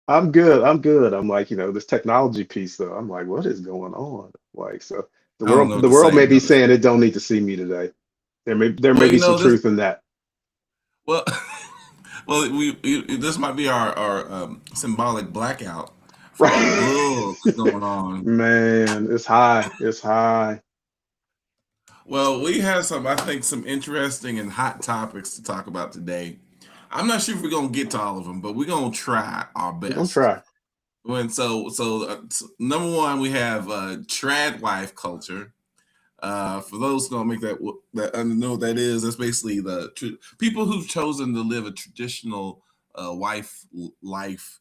I'm good. I'm good. I'm like, this technology piece though. I'm like, what is going on? Like, so the I don't world know what the to world say, may be brother. saying it don't need to see me today. There may Well, be some this truth in that. well, well, this might be our symbolic blackout for all the Right. books going on. Man, it's high. It's high. Well, we have I think, some interesting and hot topics to talk about today. I'm not sure if we're gonna get to all of them, but we're gonna try our We're gonna best. try. Number one, we have trad wife culture. For those who don't make that know what that is, that's basically people who've chosen to live a traditional wife life,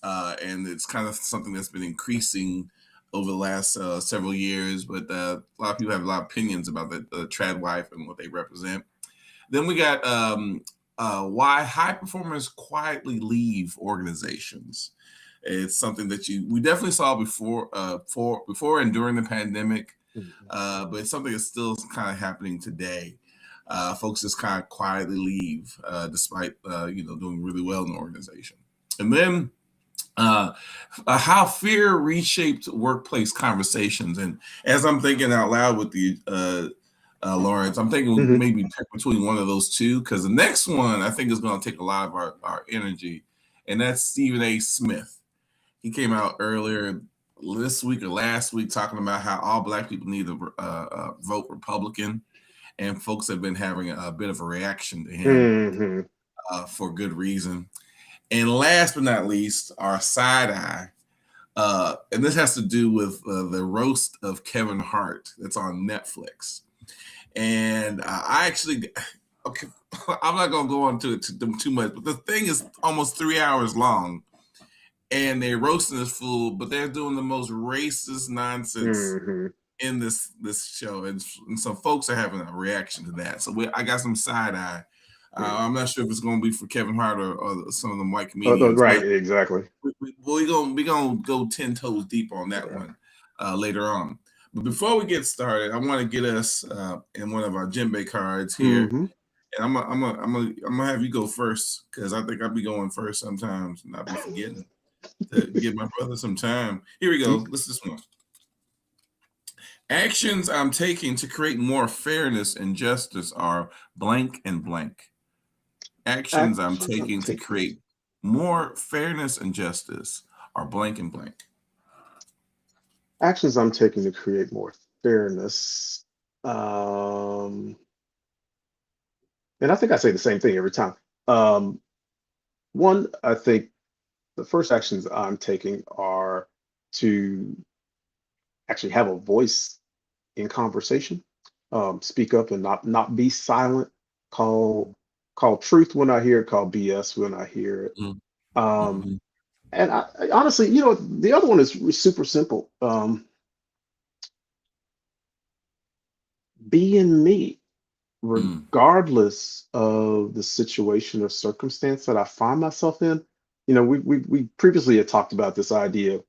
and it's kind of something that's been increasing over the last several years. But a lot of people have a lot of opinions about the trad wife and what they represent. Then we got why high performers quietly leave organizations. It's something that we definitely saw before and during the pandemic, Mhm. but it's something that's still kind of happening today. Folks just kind of quietly leave despite doing really well in the organization. And then uh, how fear reshaped workplace conversations. And as I'm thinking out loud with you, Lawrence, I'm thinking Mhm. maybe pick between one of those two, because the next one I think is going to take a lot of our energy, and that's Stephen A. Smith. He came out earlier this week or last week talking about how all black people need to vote Republican, and folks have been having a bit of a reaction to him Mhm. for good reason. And last but not least, our side eye. And this has to do with the roast of Kevin Hart that's on Netflix. And I actually, okay, I'm not going to go into it too much, but the thing is almost 3 hours long. And they're roasting this fool, but they're doing the most racist nonsense Mhm. in this show, and some folks are having a reaction to that. So I got some side eye. Mhm. I'm not sure if it's going to be for Kevin Hart or some of them white comedians, Right. but Exactly. we gonna go 10 toes deep on that Right. one later on. But before we get started, I want to get us in one of our djembe cards here, Mhm. and I'm gonna have you go first because I think I'll be going first sometimes, and I'll be forgetting to give my brother some time. Here we go. This is one. Actions I'm taking to create more fairness and justice are blank and blank. Actions I'm Actions I'm taking to taking. create more fairness and justice are blank and blank. Actions I'm taking to create more fairness. Um, and I think I say the same thing every time. Um, One, I think the first actions I'm taking are to actually have a voice in conversation, speak up and not be silent, call call truth when I hear it, call BS when I hear it. Mhm, Um, mhm, and I honestly, the other one is super simple. Being me, mm, regardless of the situation or circumstance that I find myself in. We previously had talked about this idea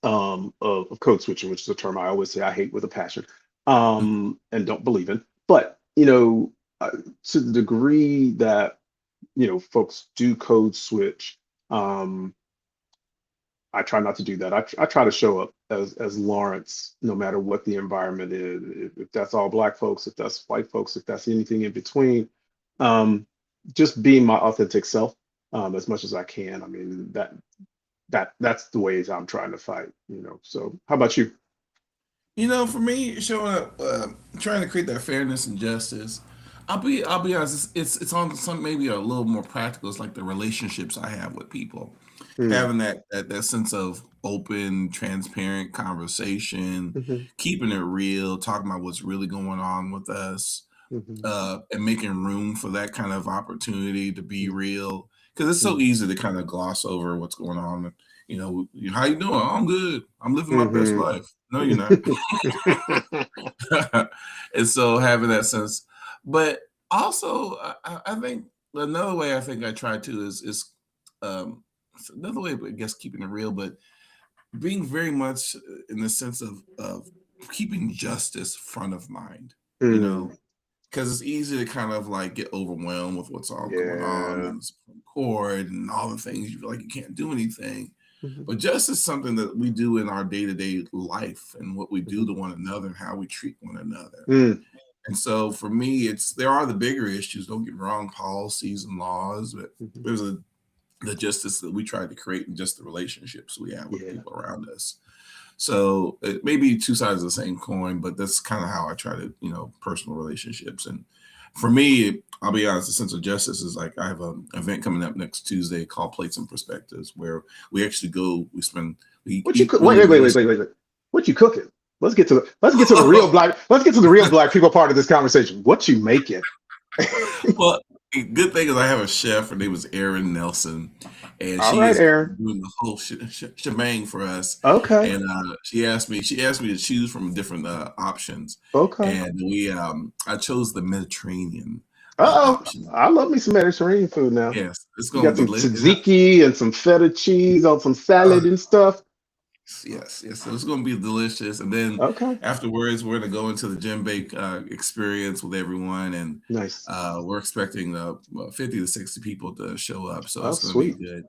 of code switching, which is a term I always say I hate with a passion, mm, and don't believe in. But to the degree that folks do code switch, um, I try not to do that. I try to show up as Lawrence, no matter what the environment is. If that's all black folks, if that's white folks, if that's anything in between, um, just being my authentic self as much as I can. I mean that's the ways I'm trying to fight. So how about you? For me, showing up, trying to create that fairness and justice. I'll be honest. It's on some maybe a little more practical. It's like the relationships I have with people, Hmm. having that sense of open, transparent conversation, Hmm. keeping it real, talking about what's really going on with us, Hmm. and making room for that kind of opportunity to be Hmm. real. Because it's so easy to kind of gloss over what's going on. How you doing? "Oh, I'm good. I'm living my best Hmm. life. No, you're not. And so having that sense, but also I think another way I think I try to is um, another way, I guess, keeping it real, but being very much in the sense of keeping justice front of mind. You Hmm. know, because it's easy to kind of like get overwhelmed with what's all going on Yeah. and the Supreme Court and all the things you feel like you can't do anything. Mhm, But justice is something that we do in our day-to-day life and what we do mhm. to one another and how we treat one another. Mm, And so for me, it's there are the bigger issues, don't get me wrong, policies and laws, but mhm. there's a the justice that we try to create in just the relationships we have with the Yeah. people around us. So it may be two sides of the same coin, but that's kind of how I try to, personal relationships. And for me, I'll be honest, the sense of justice is like I have an event coming up next Tuesday called Plates and Perspectives, where we actually go, we What you eat cook? Wait, really wait, wait, wait, delicious. wait, wait, wait. What you cooking? Let's get to the real black people part of this conversation. What you making? Well, a good thing is I have a chef. Her name is Erin Nelson, and All she right, is Aaron. doing the whole shebang for us. Okay. And she asked me to choose from different options, Okay. and I chose the Mediterranean Uh-oh. option. I love me some Mediterranean food now. Yes, it's You going to got be some lit. tzatziki and some feta cheese on some Uh, salad and stuff. yes, yes. So it's going to be delicious. And then Okay. afterwards, we're going to go into the gym bake experience with everyone, and Nice. we're expecting 50 to 60 people to show up. So Oh, it's going to be sweet. good.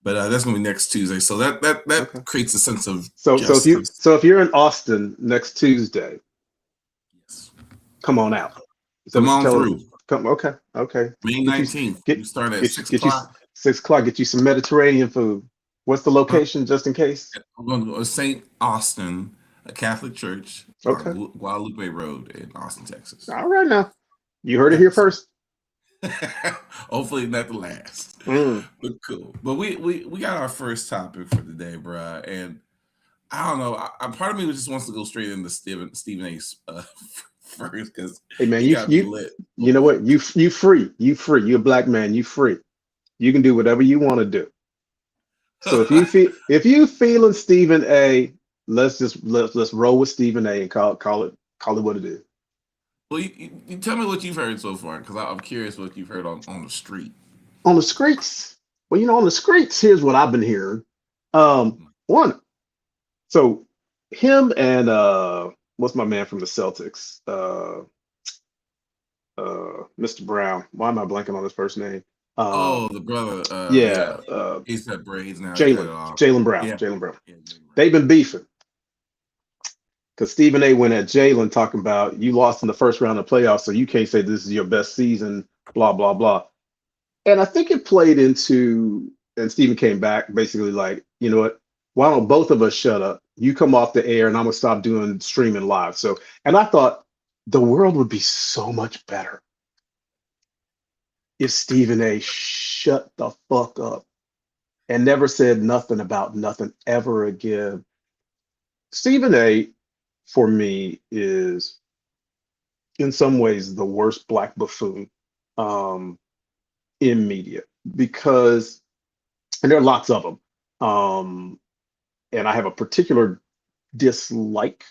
But that's gonna be next Tuesday. So that Okay. creates a sense of So justice. if you're in Austin next Tuesday, Yes. come on out. Is that Come what you're on telling me? through. Come. Okay. Okay. May Get you 19th. get We start at get 6 get you o'clock. 6 o'clock. Get you some Mediterranean food. What's the location, just in case? We're going to go to St. Austin, a Catholic church on Okay. Guadalupe Road in Austin, Texas. All right now. You heard it here Yes. first. Hopefully not the last. Mm. But cool. But we got our first topic for today, bruh. And I don't know. Part of me just wants to go straight into Stephen A's first because Hey man, he got me lit. you know what? You free. You free. You're a black man. You free. You can do whatever you want to do. So if you feeling Stephen A, let's roll with Stephen A and call it what it is. Well, you tell me what you've heard so far, because I'm curious what you've heard on the street. On the streets, well, on the streets, here's what I've been hearing. One, so him and what's my man from the Celtics? Mr. Brown. Why am I blanking on his first name? Oh, Um, the brother, yeah, yeah, he's got braids now. He cut it Jalen, off. Jalen Brown, Yeah, Jalen Brown. yeah, Jalen Brown. They've been beefing because Stephen A went at Jalen talking about you lost in the first round of playoffs, so you can't say this is your best season, blah blah blah. And I think it played into, and Stephen came back basically like, you know what? Why don't both of us shut up? You come off the air, and I'm gonna stop doing streaming live. So, and I thought the world would be so much better if Stephen A shut the fuck up and never said nothing about nothing ever again. Stephen A, for me, is in some ways the worst black buffoon um, in media because, and there are lots of them. And I have a particular dislike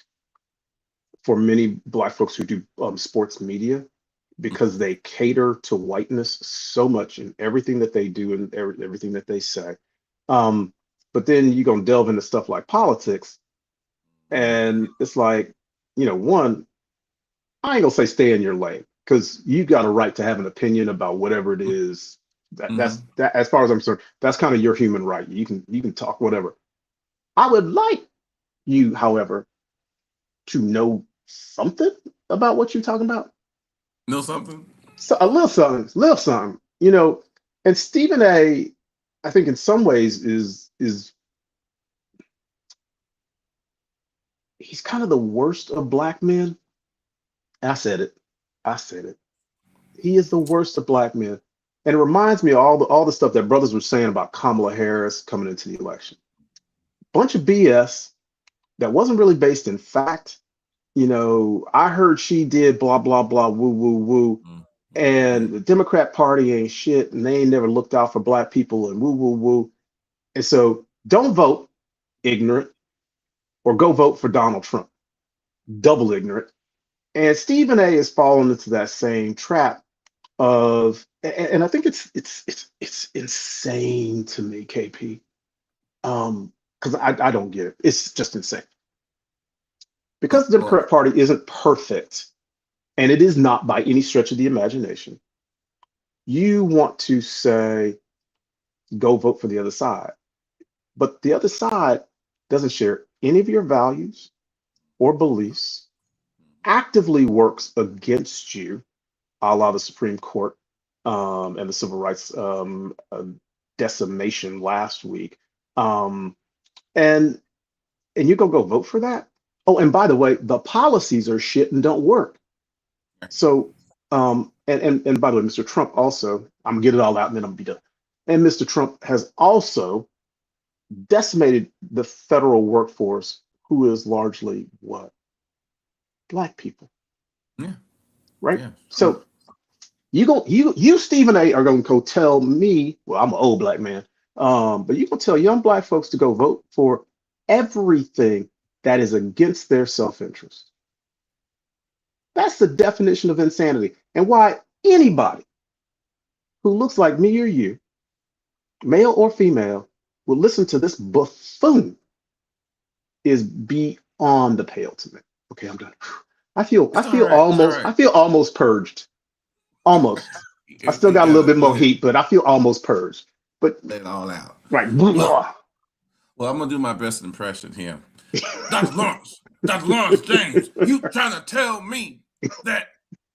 for many black folks who do sports media because they cater to whiteness so much in everything that they do and everything that they say. Um, but then you're gonna delve into stuff like politics, and it's like, one, I ain't gonna say stay in your lane because you got a right to have an opinion about whatever it is. Mm-hmm. That as far as I'm concerned, that's kind of your human right. You can talk whatever. I would like you, however, to know something about what you're talking about. Know something? So a little something. And Stephen A, I think in some ways is he's kind of the worst of black men. I said it. I said it. He is the worst of black men. And it reminds me of all the stuff that brothers were saying about Kamala Harris coming into the election. Bunch of BS that wasn't really based in fact. I heard she did blah blah blah woo woo woo. Mm-hmm. And the Democrat Party ain't shit, and they ain't never looked out for black people and woo woo woo. And so don't vote ignorant or go vote for Donald Trump. Double ignorant. And Stephen A is falling into that same trap of, and I think it's insane to me, KP. Because I don't get it. It's just insane. Because the Well, Democrat Party isn't perfect, and it is not by any stretch of the imagination, you want to say, go vote for the other side. But the other side doesn't share any of your values or beliefs, actively works against you, a la the Supreme Court and the civil rights decimation last week. Um, and you're gonna go vote for that? Oh, and by the way, the policies are shit and don't work. So, and by the way, Mr. Trump also, I'm gonna get it all out and then I'm gonna be done. And Mr. Trump has also decimated the federal workforce, who is largely what? Black people, Yeah, right? yeah. So you Stephen A are gonna go tell me, well, I'm an old black man, but you gonna tell young black folks to go vote for everything that is against their self-interest. That's the definition of insanity. And why anybody who looks like me or you, male or female, will listen to this buffoon is beyond the pale to me. Okay, I'm done. I feel It's all right. It's all right. I feel almost purged. Almost. I still You got a little bit go more ahead. heat, but I feel almost purged. But Let it all out. right. Look, well, I'm gonna do my best impression here. Dr. Lawrence James, you trying to tell me that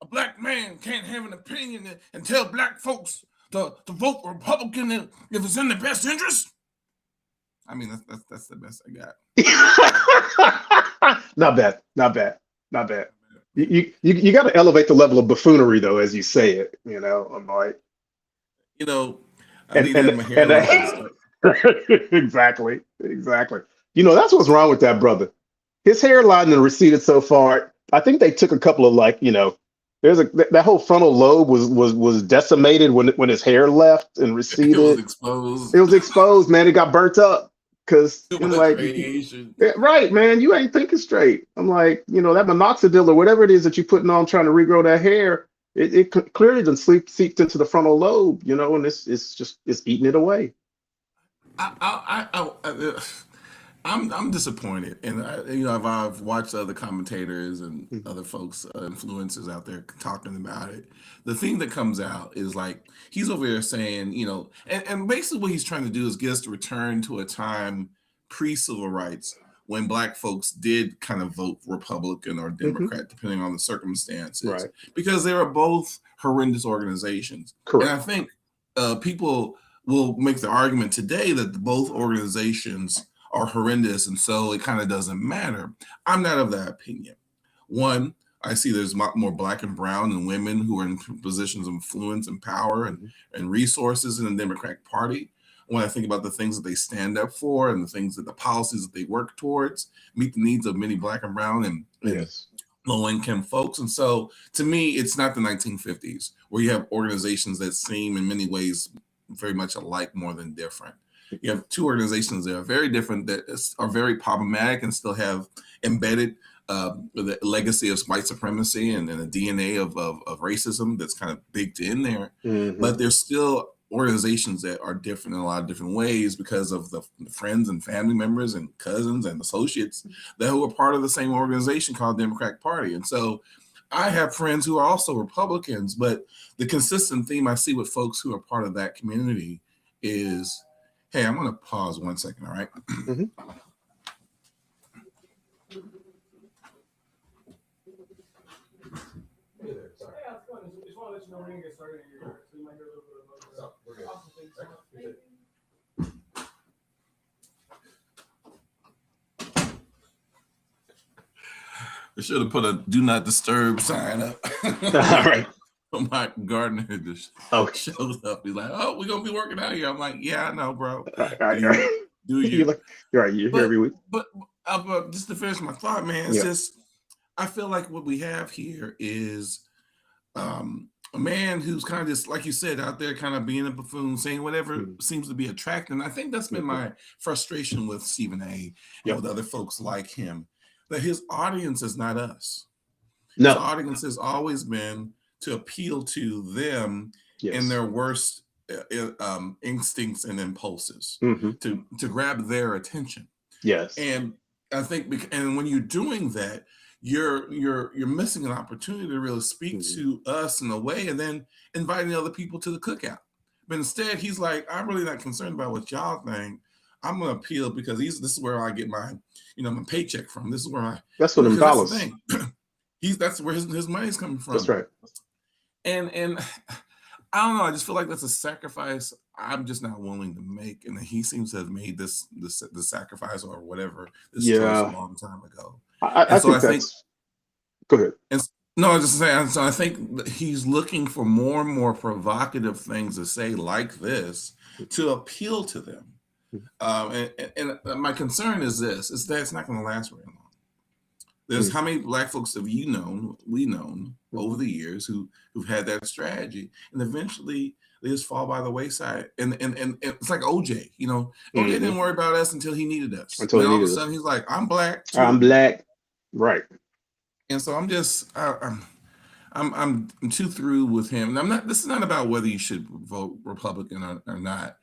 a black man can't have an opinion and tell black folks to vote Republican if it's in their best interest? I mean, that's the best I got. Not bad. Not bad. Not bad. You got to elevate the level of buffoonery though, as you say it. You know, I'm like, You know, I and need to have my hairline. exactly, exactly. You know, that's what's wrong with that brother. His hairline and receded so far. I think they took a couple of like, you know, there's a that whole frontal lobe was decimated when his hair left and It was receded. exposed. It was exposed, man. It got burnt up because Too I'm much like, radiation. yeah, right, man, you ain't thinking straight. I'm like, you know, that minoxidil or whatever it is that you're putting on trying to regrow that hair, clearly done seeped into the frontal lobe, you know, and it's eating it away. I'm disappointed, and I've watched other commentators and Mhm. other folks, influencers out there talking about it. The thing that comes out is like he's over there saying, and basically what he's trying to do is get us to return to a time pre-civil rights when black folks did kind of vote Republican or Mhm. Democrat depending on the circumstances, Right. because they are both horrendous organizations, and I Correct. think people will make the argument today that both organizations are horrendous, and so it kind of doesn't matter. I'm not of that opinion. One, I see there's more black and brown and women who are in positions of influence and power Mhm. and resources in the Democratic Party. When I think about the things that they stand up for and the things that the policies that they work towards meet the needs of many black and brown and Yes. low income folks. And so to me, it's not the 1950s where you have organizations that seem in many ways very much alike more than different. You have two organizations that are very different, that are very problematic and still have embedded the legacy of white supremacy and the DNA of racism that's kind of baked in there. Hmm. But there's still organizations that are different in a lot of different ways because of the friends and family members and cousins and associates that who are part of the same organization called Democratic Party. And so I have friends who are also Republicans, but the consistent theme I see with folks who are part of that community is, hey, I'm going to pause 1 second, all right? Hmm. Hey there, sorry. Yeah, it's fun. Just want to let you know we're going to get started in your so you might hear a little bit of noise. So, we're good. Awesome. Thanks so much. Appreciate it. I should have put a do not disturb sign up. All right. My gardener just Okay. showed up. He's like, "Oh, we're gonna be working out here." I'm like, "Yeah, I know, bro. All right. All right. Do All you? right. Do You're you?" like, you're right. You're here But every week. but just to finish my thought, man, it's Yeah. just I feel like what we have here is a man who's kind of just like you said out there, kind of being a buffoon, saying whatever Mhm. seems to be attractive. And I think that's been Mhm. my frustration with Stephen A. and Yep. with other folks like him, that his audience is not us. His No. audience has always been to appeal to them in Yes. their worst instincts and impulses, Hmm. to grab their attention. Yes. And I think, and when you're doing that, you're missing an opportunity to really speak Mhm. to us in a way, and then inviting other people to the cookout. But instead, he's like, I'm really not concerned about what y'all think. I'm gonna appeal because this is where I get my, my paycheck from. This is where That's for them because that's the dollars. thing. That's where his money's coming That's from. right. And I don't know. I just feel like that's a sacrifice I'm just not willing to make, and he seems to have made the sacrifice or whatever this choice a Yeah, long time ago. I And so think I think, that's. Go ahead. no, I was just saying. So I think that he's looking for more and more provocative things to say like this to appeal to them. And my concern is this: is that it's not going to last very long. There's Mhm. how many black folks have we known over Mhm. the years who've had that strategy, and eventually they just fall by the wayside. And it's like OJ. OJ didn't Mhm. worry about us until he needed us. Until And they then all of a needed us. sudden he's like, I'm black I'm too. black. Right. And so I'm just I'm too through with him. And I'm not. This is not about whether you should vote Republican or not.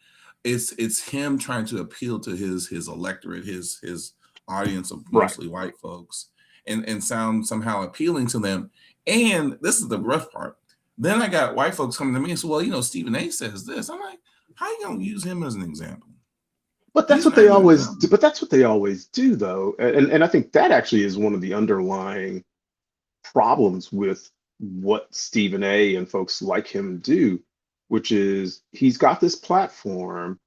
It's him trying to appeal to his electorate, his audience of Right. mostly white folks, and sound somehow appealing to them. And this is the rough part. Then I got white folks coming to me and say, "Well, Stephen A. says this." I'm like, "How you gonna use him as an example? But that's He's what not they an always do. example." But that's what they always do, though. And I think that actually is one of the underlying problems with what Stephen A. and folks like him do, which is he's got this platform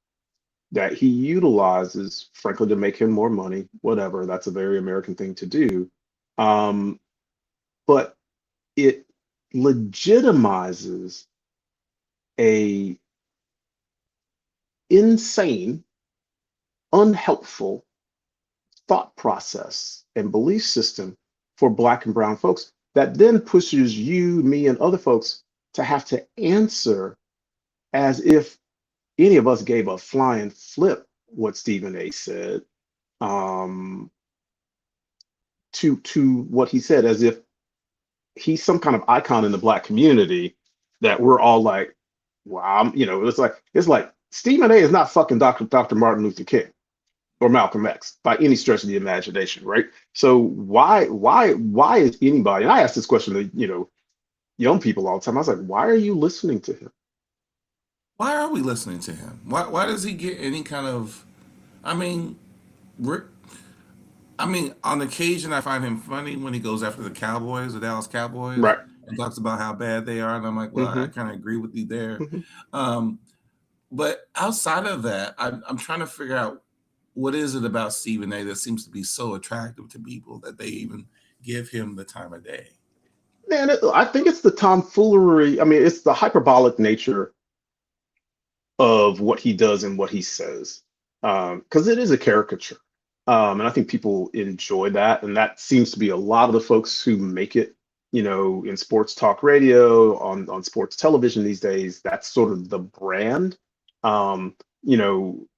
that he utilizes, frankly, to make him more money, whatever. That's a very American thing to do. Um, but it legitimizes a insane, unhelpful thought process and belief system for Black and brown folks that then pushes you, me, and other folks to have to answer as if any of us gave a flying flip what Stephen A said, um, to what he said, as if he's some kind of icon in the Black community that we're all like, wow, it's like Stephen A is not fucking Dr. Martin Luther King or Malcolm X by any stretch of the imagination, right? So why is anybody? And I ask this question to young people all the time. I was like, why are you listening to him? Why are we listening to him? Why does he get any kind of? I mean, we're on occasion I find him funny when he goes after the Cowboys, the Dallas Cowboys, Right. and talks about how bad they are, and I'm like, well, I Hmm. kind of agree with you there. Hmm. Um, but outside of that, I'm trying to figure out what is it about Stephen A. that seems to be so attractive to people that they even give him the time of day. Man, I think it's the tomfoolery. I mean, it's the hyperbolic nature of what he does and what he says, because it is a caricature. And I think people enjoy that, and that seems to be a lot of the folks who make it, in sports talk radio, on sports television these days. That's sort of the brand.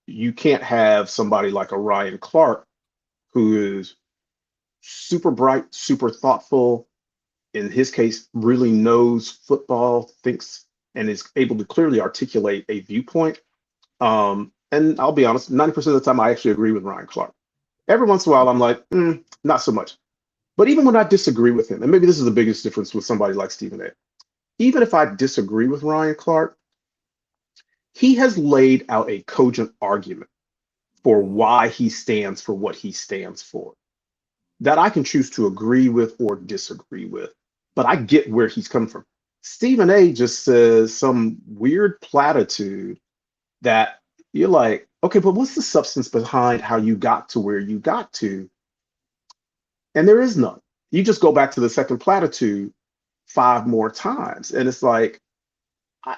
You can't have somebody like a Ryan Clark who is super bright, super thoughtful, in his case, really knows football, thinks, and is able to clearly articulate a viewpoint. And I'll be honest, 90% of the time, I actually agree with Ryan Clark. Every once in a while, I'm like, not so much. But even when I disagree with him, and maybe this is the biggest difference with somebody like Stephen A., even if I disagree with Ryan Clark, he has laid out a cogent argument for why he stands for what he stands for that I can choose to agree with or disagree with. But I get where he's coming from. Stephen A just says some weird platitude that you're like, okay, but what's the substance behind how you got to where you got to? And there is none. You just go back to the second platitude five more times. And it's like, I,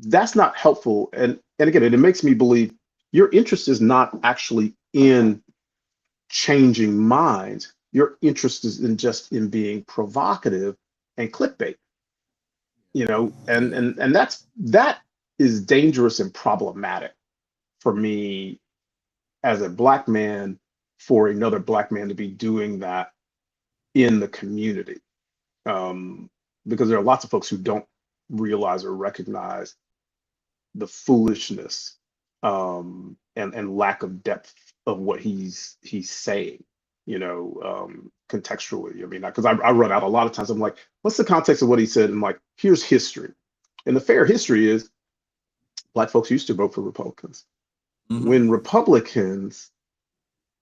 that's not helpful. And again, it makes me believe your interest is not actually in changing minds. Your interest is in just in being provocative and clickbait, and that is dangerous and problematic for me as a Black man, for another Black man to be doing that in the community, um, because there are lots of folks who don't realize or recognize the foolishness, and lack of depth of what he's saying. contextually. I mean, because I run out a lot of times. I'm like, what's the context of what he said? And I'm like, here's history. And the fair history is Black folks used to vote for Republicans. Mm-hmm. When Republicans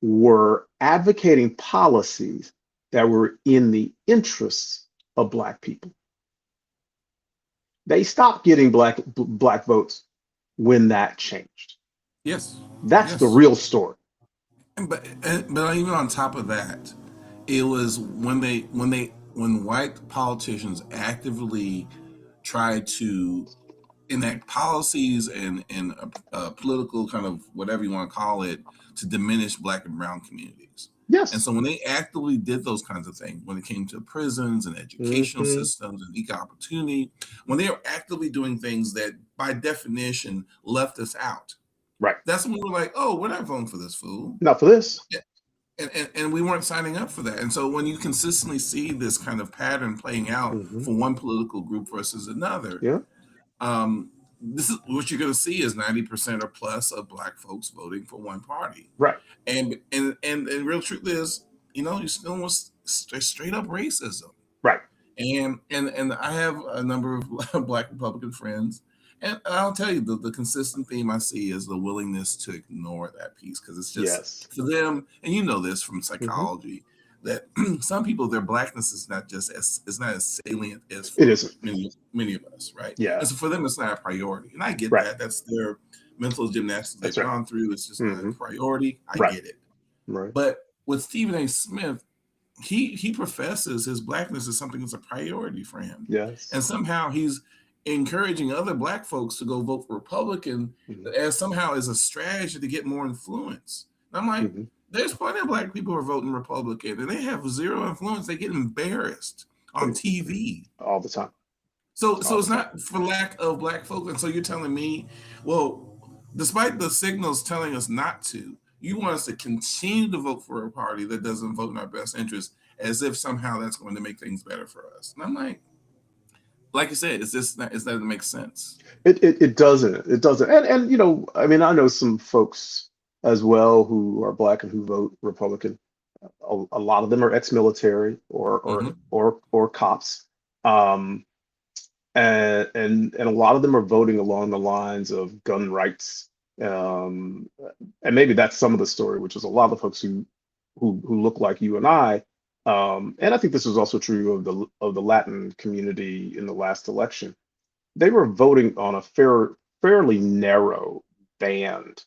were advocating policies that were in the interests of Black people, they stopped getting black votes when that changed. Yes. That's the Yes. real story. But even on top of that, it was when white politicians actively tried to enact policies and political kind of whatever you want to call it to diminish Black and brown communities. And Yes. so when they actively did those kinds of things, when it came to prisons and educational Hmm. systems and equal opportunity, when they were actively doing things that by definition left us out, Right. that's when we were like, oh, we're not voting for this fool. Not for this. Yeah. And we weren't signing up for that. And so when you consistently see this kind of pattern playing out Hmm. for one political group versus another, Yeah. um, this is what you're going to see is 90% or plus of Black folks voting for one party. Right. And real truth is, you're still with straight up racism. Right. And I have a number of Black Republican friends, and I'll tell you the consistent theme I see is the willingness to ignore that piece because it's just Yes. for them, and you know this from Hmm. psychology that some people their Blackness is not as salient as It for isn't. many of us, right? Yeah. And so for them it's not a priority, and I get Right. that. That's their mental gymnastics they've That's right. gone through. It's just not a Hmm. priority. I Right. get it. Right. But with Stephen A. Smith, he professes his Blackness is something that's a priority for him, Yes. and somehow he's encouraging other Black folks to go vote for Republican as somehow as a strategy to get more influence. And I'm like, Hmm. there's plenty of Black people who are voting Republican, and they have zero influence. They get embarrassed on TV. All the time. So All it's the time. not for lack of Black folks. And so you're telling me, well, despite the signals telling us not to, you want us to continue to vote for a party that doesn't vote in our best interest, as if somehow that's going to make things better for us. And I'm like you said, it's just not, it doesn't make sense. It doesn't. It doesn't. And I mean, I know some folks as well who are Black and who vote Republican. A lot of them are ex-military Hmm. or cops. Um, and a lot of them are voting along the lines of gun rights. Um, and maybe that's some of the story, which is a lot of folks who look like you and I. And I think this was also true of the Latin community in the last election. They were voting on a fairly narrow band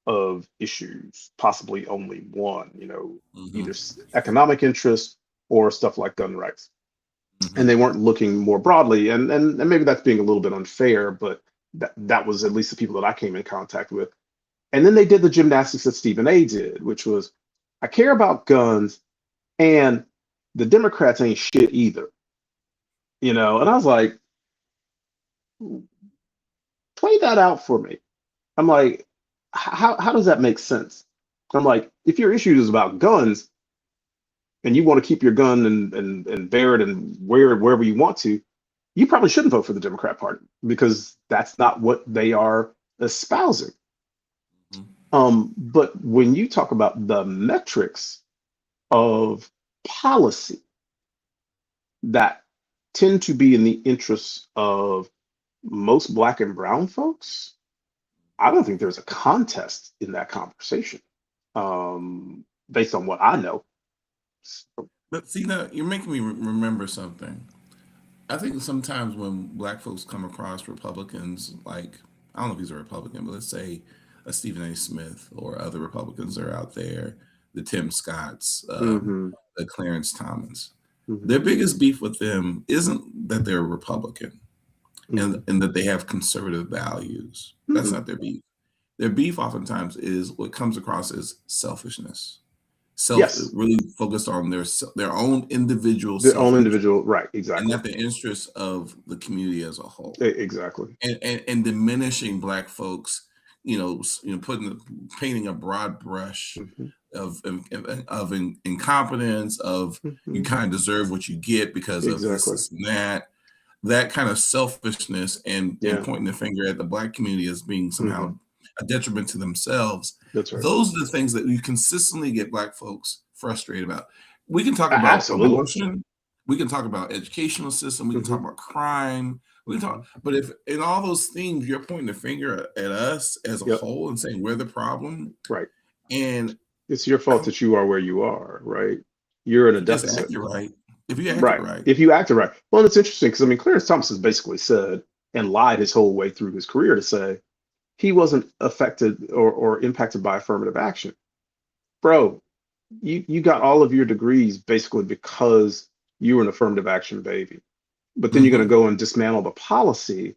of issues, possibly only one, either Hmm. economic interest or stuff like gun rights. And they Hmm. weren't looking more broadly. And maybe that's being a little bit unfair, but that was at least the people that I came in contact with. And then they did the gymnastics that Stephen A did, which was, I care about guns and the Democrats ain't shit either. And I was like, play that out for me. I'm like, how does that make sense? I'm like, if your issue is about guns and you want to keep your gun and bear it and wear it wherever you want to, you probably shouldn't vote for the Democrat Party because that's not what they are espousing. But when you talk about the metrics of policy that tend to be in the interests of most Black and brown folks, I don't think there's a contest in that conversation, based on what I know. But see, now you're making me remember something. I think sometimes when Black folks come across Republicans, like I don't know if he's a Republican, but let's say a Stephen A. Smith or other Republicans that are out there, the Tim Scotts, Hmm. the Clarence Thomas. Hmm. Their biggest beef with them isn't that they're Republican Hmm. and that they have conservative values. That's Hmm. not their beef. Their beef oftentimes is what comes across as selfishness, Yes, really focused on their own individual their self own interest individual, right? and Exactly. not the interests of the community as a whole, Exactly. and diminishing Black folks, painting a broad brush Hmm. of incompetence, of you Hmm. kind of deserve what you get because of Exactly. this and that kind of selfishness and Yeah. pointing the finger at the Black community as being Hmm. somehow a detriment to themselves. That's right. Those are the things that you consistently get Black folks frustrated about. We can talk about Absolutely. abortion. We can talk about educational system. We can talk Hmm. about crime. We can Hmm. talk, but if in all those things you're pointing the finger at us as a Yep. whole and saying we're the problem, Right. and It's your fault I, that you are where you are, right? You're in if a you just deficit. act it right, if you act it Right. right, If you acted right. Well, it's interesting because I mean, Clarence Thomas has basically said and lied his whole way through his career to say he wasn't affected or impacted by affirmative action. Bro, you got all of your degrees basically because you were an affirmative action baby. But then you're going to hmm go and dismantle the policy.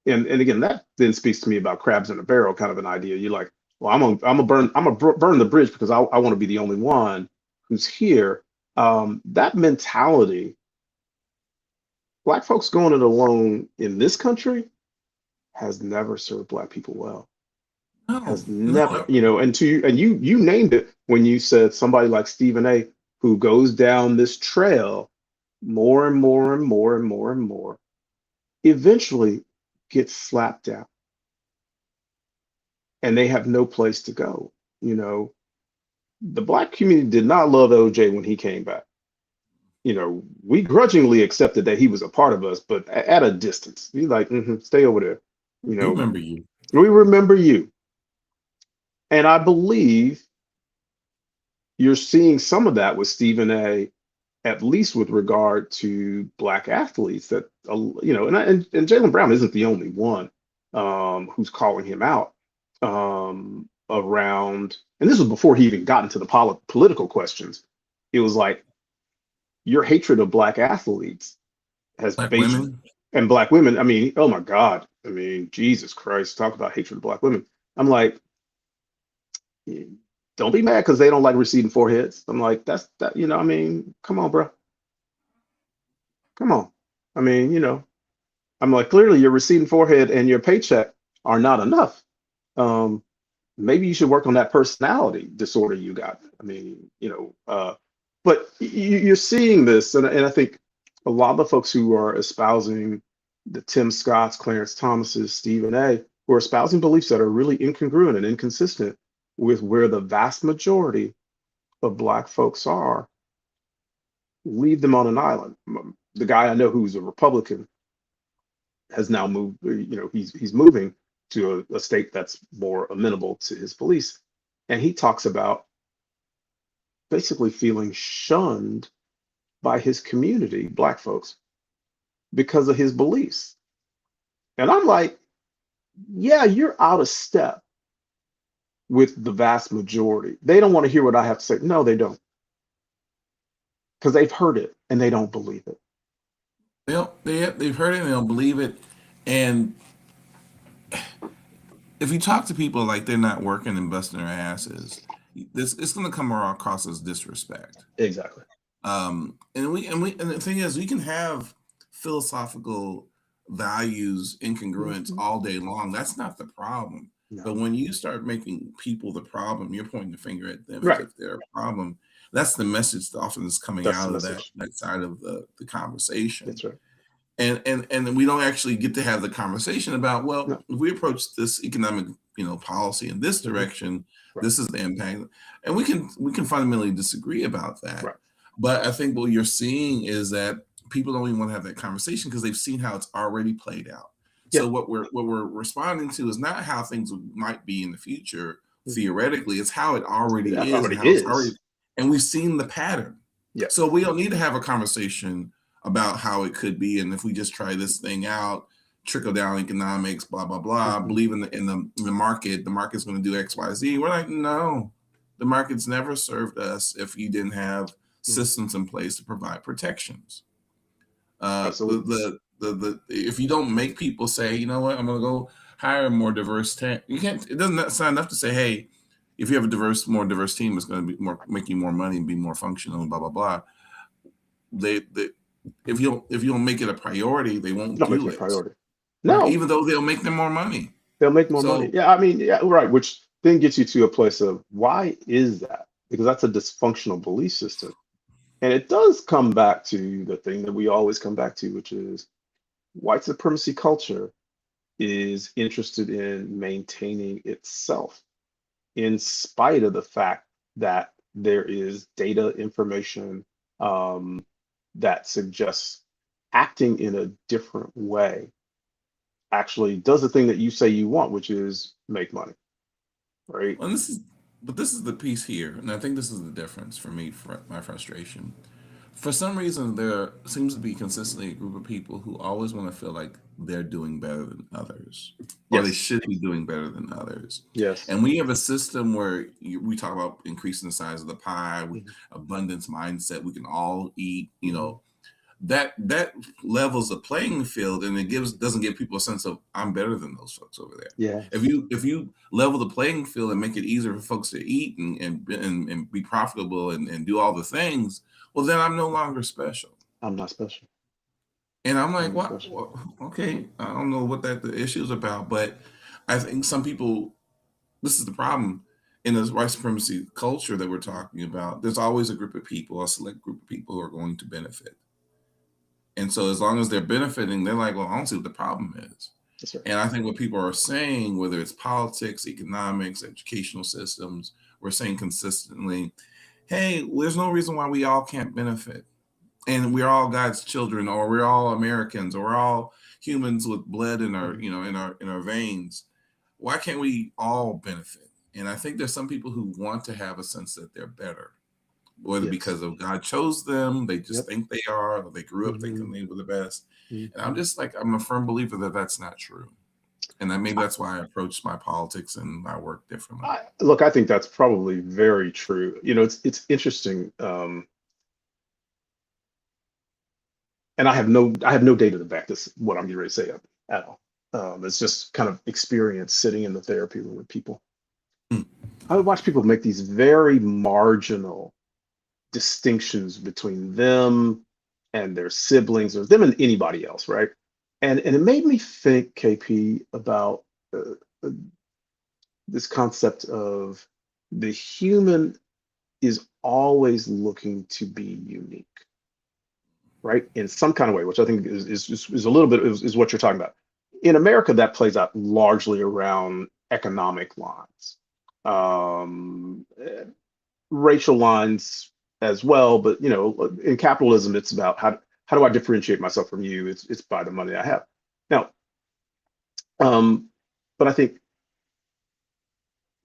And again, that then speaks to me about crabs in a barrel kind of an idea. You're like, well, I'm gonna burn the bridge because I want to be the only one who's here. That mentality, black folks going it alone in this country has never served black people well. no, Has never, no, and you named it when you said somebody like Stephen A, who goes down this trail more and more and more and more and more, eventually gets slapped down and they have no place to go. You know, the black community did not love OJ when he came back. We grudgingly accepted that he was a part of us, but at a distance. He's like, stay over there. You we know, remember you. we remember you. And I believe you're seeing some of that with Stephen A, at least with regard to black athletes that, and Jalen Brown isn't the only one who's calling him out around, and this was before he even got into the political questions. It was like your hatred of black athletes has Black based, women. and black women. I mean, oh my God. I mean, Jesus Christ, talk about hatred of black women. I'm like, don't be mad because they don't like receding foreheads. I'm like, that's that, I mean, come on, bro. Come on. I mean, I'm like, clearly your receding forehead and your paycheck are not enough. Um, Maybe you should work on that personality disorder you got. I mean, but you're seeing this, and I think a lot of the folks who are espousing the Tim Scotts, Clarence Thomases, Stephen A, who are espousing beliefs that are really incongruent and inconsistent with where the vast majority of Black folks are, leave them on an island. The guy I know who's a Republican has now moved, he's moving to a state that's more amenable to his beliefs. And he talks about basically feeling shunned by his community, black folks, because of his beliefs. And I'm like, yeah, you're out of step with the vast majority. They don't want to hear what I have to say. No, they don't, because they've heard it and they don't believe it. They've heard it and they don't believe it. And if you talk to people like they're not working and busting their asses, this it's going to come across as disrespect. Exactly. And the thing is, we can have philosophical values incongruence Mhm. all day long. That's not the problem. No. But when you start making people the problem, you're pointing the finger at them as Right. if they're a problem. That's the message that often is coming That's the out of that message. that side of the conversation. That's right. And we don't actually get to have the conversation about, well, No. if we approach this economic policy in this Hmm. direction, Right. this is the impact, and we can fundamentally disagree about that. Right. But I think what you're seeing is that people don't even want to have that conversation because they've seen how it's already played out. Yeah. So what we're responding to is not how things might be in the future Hmm. theoretically. It's how it Yeah, already it is and already how it's already, is. and we've seen the pattern. Yeah. So we don't need to have a conversation about how it could be, and if we just try this thing out, trickle down economics, blah blah blah, Hmm. believe in the market, the market's going to do X Y Z. We're like, no, the market's never served us if you didn't have Hmm. systems in place to provide protections. Absolutely. The if you don't make people say, you know what, I'm going to go hire a more diverse team. You can't. It doesn't sound enough to say, hey, if you have more diverse team, it's going to be make you more money and be more functional and blah blah blah. They if you don't make it a priority, they won't Not do making it a it. priority. Right. No, Even though they'll make them more money. they'll make more money. So Yeah, I mean, yeah, right. Which then gets you to a place of why is that? Because that's a dysfunctional belief system. And it does come back to the thing that we always come back to, which is white supremacy culture is interested in maintaining itself in spite of the fact that there is data information um, that suggests acting in a different way actually does the thing that you say you want, which is make money, right? And this is the piece here, and I think this is the difference for me, for my frustration. For some reason, there seems to be consistently a group of people who always want to feel like they're doing better than others, or they Yes, should be doing better than others. yes. And we have a system where we talk about increasing the size of the pie, with Mhm, abundance mindset. We can all eat, mhm. that levels the playing field, and it doesn't give people a sense of I'm better than those folks over there. Yes, If you level the playing field and make it easier for folks to eat and be profitable and do all the things, well, then I'm no longer special. I'm not special. And I'm I'm like, not what? special. Okay, I don't know what the issue is about, but I think some people, this is the problem in this white supremacy culture that we're talking about. There's always a group of people, a select group of people who are going to benefit. And so as long as they're benefiting, they're like, well, I don't see what the problem is. That's right. And I think what people are saying, whether it's politics, economics, educational systems, we're saying consistently, hey, there's no reason why we all can't benefit. And we're all God's children, or we're all Americans, or we're all humans with blood in our, Mhm. in our veins. Why can't we all benefit? And I think there's some people who want to have a sense that they're better, whether Yes. because of God chose them, they just Yep. think they are, or they grew up thinking Hmm. they were the best. And I'm Hmm. just like, I'm a firm believer that that's not true. And that maybe that's why I approach my politics and my work differently. Look, I think that's probably very true. It's interesting, and I have no data to back this what I'm getting ready to say up at all. It's just kind of experience sitting in the therapy room with people. Mm, I would watch people make these very marginal distinctions between them and their siblings, or them and anybody else, right? And it made me think, KP, about uh, uh, this concept of the human is always looking to be unique, right? In some kind of way, which I think is a little bit is what you're talking about. In America, that plays out largely around economic lines, racial lines as well. But in capitalism, it's about how do I differentiate myself from you? It's by the money I have. Now, um, but I think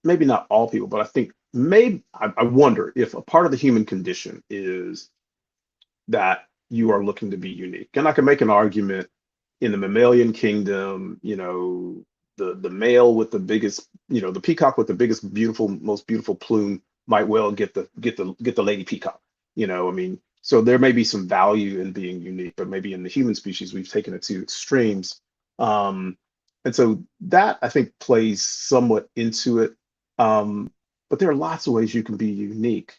maybe not all people, but I think maybe I wonder if a part of the human condition is that you are looking to be unique. And I can make an argument in the mammalian kingdom, the male with the biggest, the peacock with the biggest, beautiful, most beautiful plume might well get the lady peacock. I mean, so there may be some value in being unique, but maybe in the human species we've taken it to extremes. Um, and so that I think plays somewhat into it. Um, but there are lots of ways you can be unique.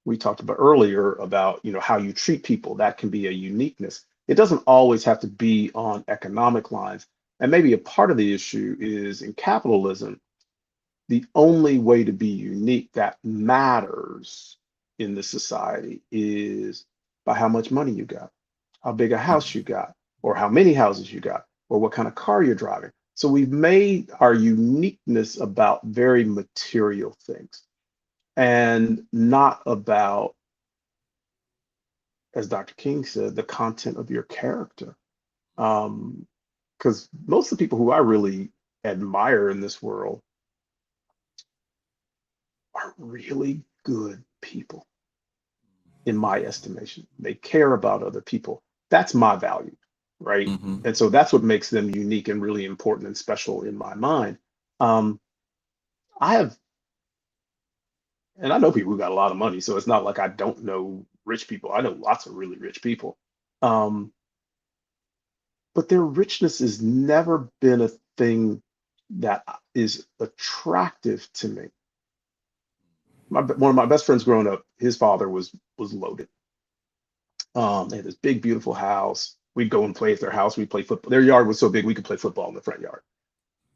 We talked about earlier about how you treat people. That can be a uniqueness. It doesn't always have to be on economic lines. And maybe a part of the issue is in capitalism, the only way to be unique that matters in this society is by how much money you got, how big a house you got, or how many houses you got, or what kind of car you're driving. So we've made our uniqueness about very material things and not about, as Dr. King said, the content of your character. Because most of the people who I really admire in this world are really good people, in my estimation. They care about other people. That's my value, right? hmm And so that's what makes them unique and really important and special in my mind. Um, I have, and I know people who got a lot of money, so it's not like I don't know rich people. I know lots of really rich people. Um, but their richness has never been a thing that is attractive to me. One of my best friends growing up, his father was loaded. They had this big, beautiful house. We'd go and play at their house. We'd play football. Their yard was so big we could play football in the front yard.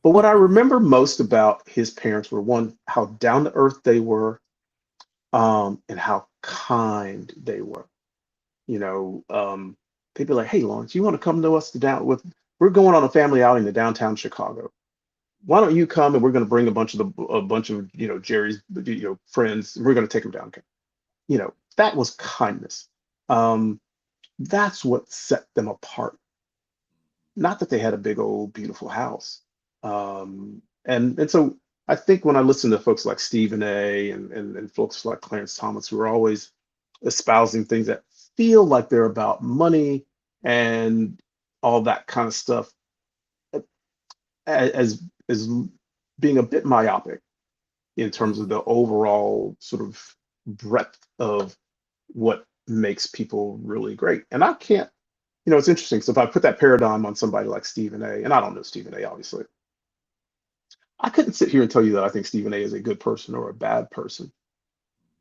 But what I remember most about his parents were, one, how down to earth they were, and how kind they were. You know, they'd be like, "Hey, Lawrence, you want to come to us to down with? We're going on a family outing to downtown Chicago. Why don't you come and we're going to bring a bunch of Jerry's friends. And we're going to take them downtown." that was kindness. Um, that's what set them apart. Not that they had a big old beautiful house. And so I think when I listen to folks like Stephen A. and folks like Clarence Thomas, who are always espousing things that feel like they're about money and all that kind of stuff, as being a bit myopic in terms of the overall sort of breadth of what makes people really great. And I can't, it's interesting. So if I put that paradigm on somebody like Stephen A., and I don't know Stephen A., obviously, I couldn't sit here and tell you that I think Stephen A. is a good person or a bad person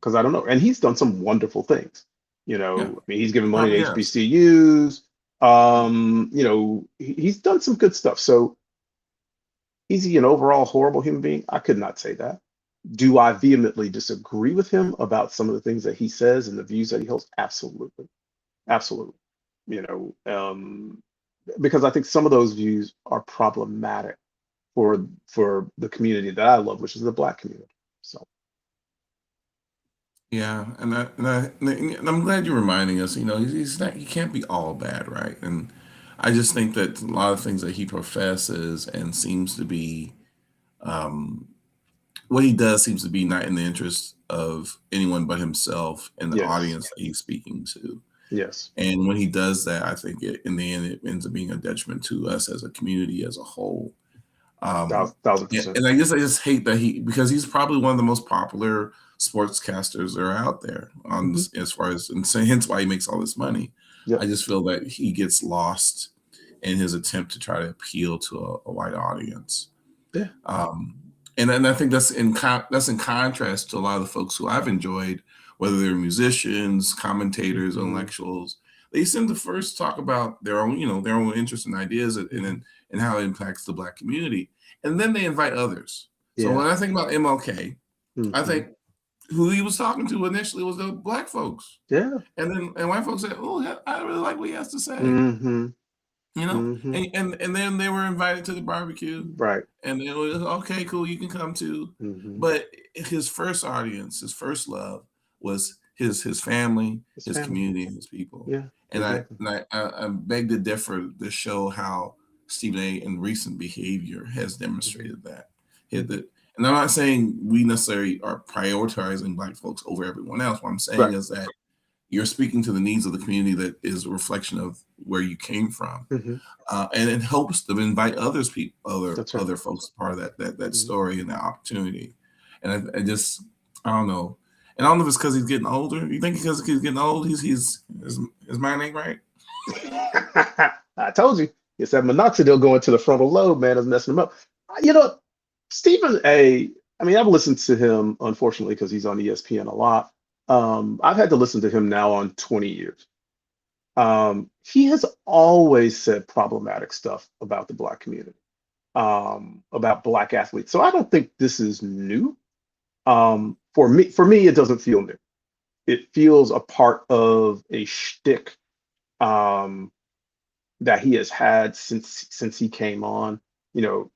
because I don't know. And he's done some wonderful things. Yeah, I mean, he's given money to probably yes. HBCUs. He's done some good stuff. So is he an overall horrible human being? I could not say that. Do I vehemently disagree with him about some of the things that he says and the views that he holds? Absolutely. Absolutely. You know, because I think some of those views are problematic for the community that I love, which is the Black community. So Yeah, and I'm glad you're reminding us. He's not. He can't be all bad, right? And I just think that a lot of things that he professes and seems to be, um, what he does seems to be not in the interest of anyone but himself and the yes, audience that he's speaking to. yes, And when he does that, I think in the end it ends up being a detriment to us as a community as a whole. thousand Yeah, percent. and I just hate that because he's probably one of the most popular sportscasters that are out there on Hmm. this, as far as, and so hence why he makes all this money. I Yep. just feel that he gets lost in his attempt to try to appeal to a wide audience. Yeah. Um, and I think that's in contrast to a lot of the folks who I've enjoyed, whether they're musicians, commentators, Hmm. intellectuals. They seem to first talk about their own interests and ideas, Hmm. and how it impacts the Black community, and then they invite others. So Yeah. when I think about MLK, I Hmm. think who he was talking to initially was the Black folks, Yeah. and white folks said, "Oh, I really like what he has to say." Hmm. you know Hmm. and then they were invited to the barbecue, Right. and it was okay, cool, you can come too. Hmm. But his first audience, his first love, was his family, His his family. community, and his people. Yeah. And i Exactly. and I beg to differ to show how Stephen A. in recent behavior has Hmm. demonstrated that. Hmm. And I'm not saying we necessarily are prioritizing Black folks over everyone else. What I'm saying Right. is that you're speaking to the needs of the community that is a reflection of where you came from, Hmm. and it helps to invite That's right. other folks part of that Hmm. story and that opportunity. And I don't know, and I don't know if it's because he's getting older. You think because he's getting old, his mind ain't right? I told you. It's that minoxidil going to the frontal lobe, man, is messing him up. You know, Stephen A. I mean, I've listened to him, unfortunately, because he's on ESPN a lot. I've had to listen to him now on 20 years. He has always said problematic stuff about the Black community, about Black athletes. So I don't think this is new. For me, it doesn't feel new. It feels a part of a shtick um, that he has had since he came on.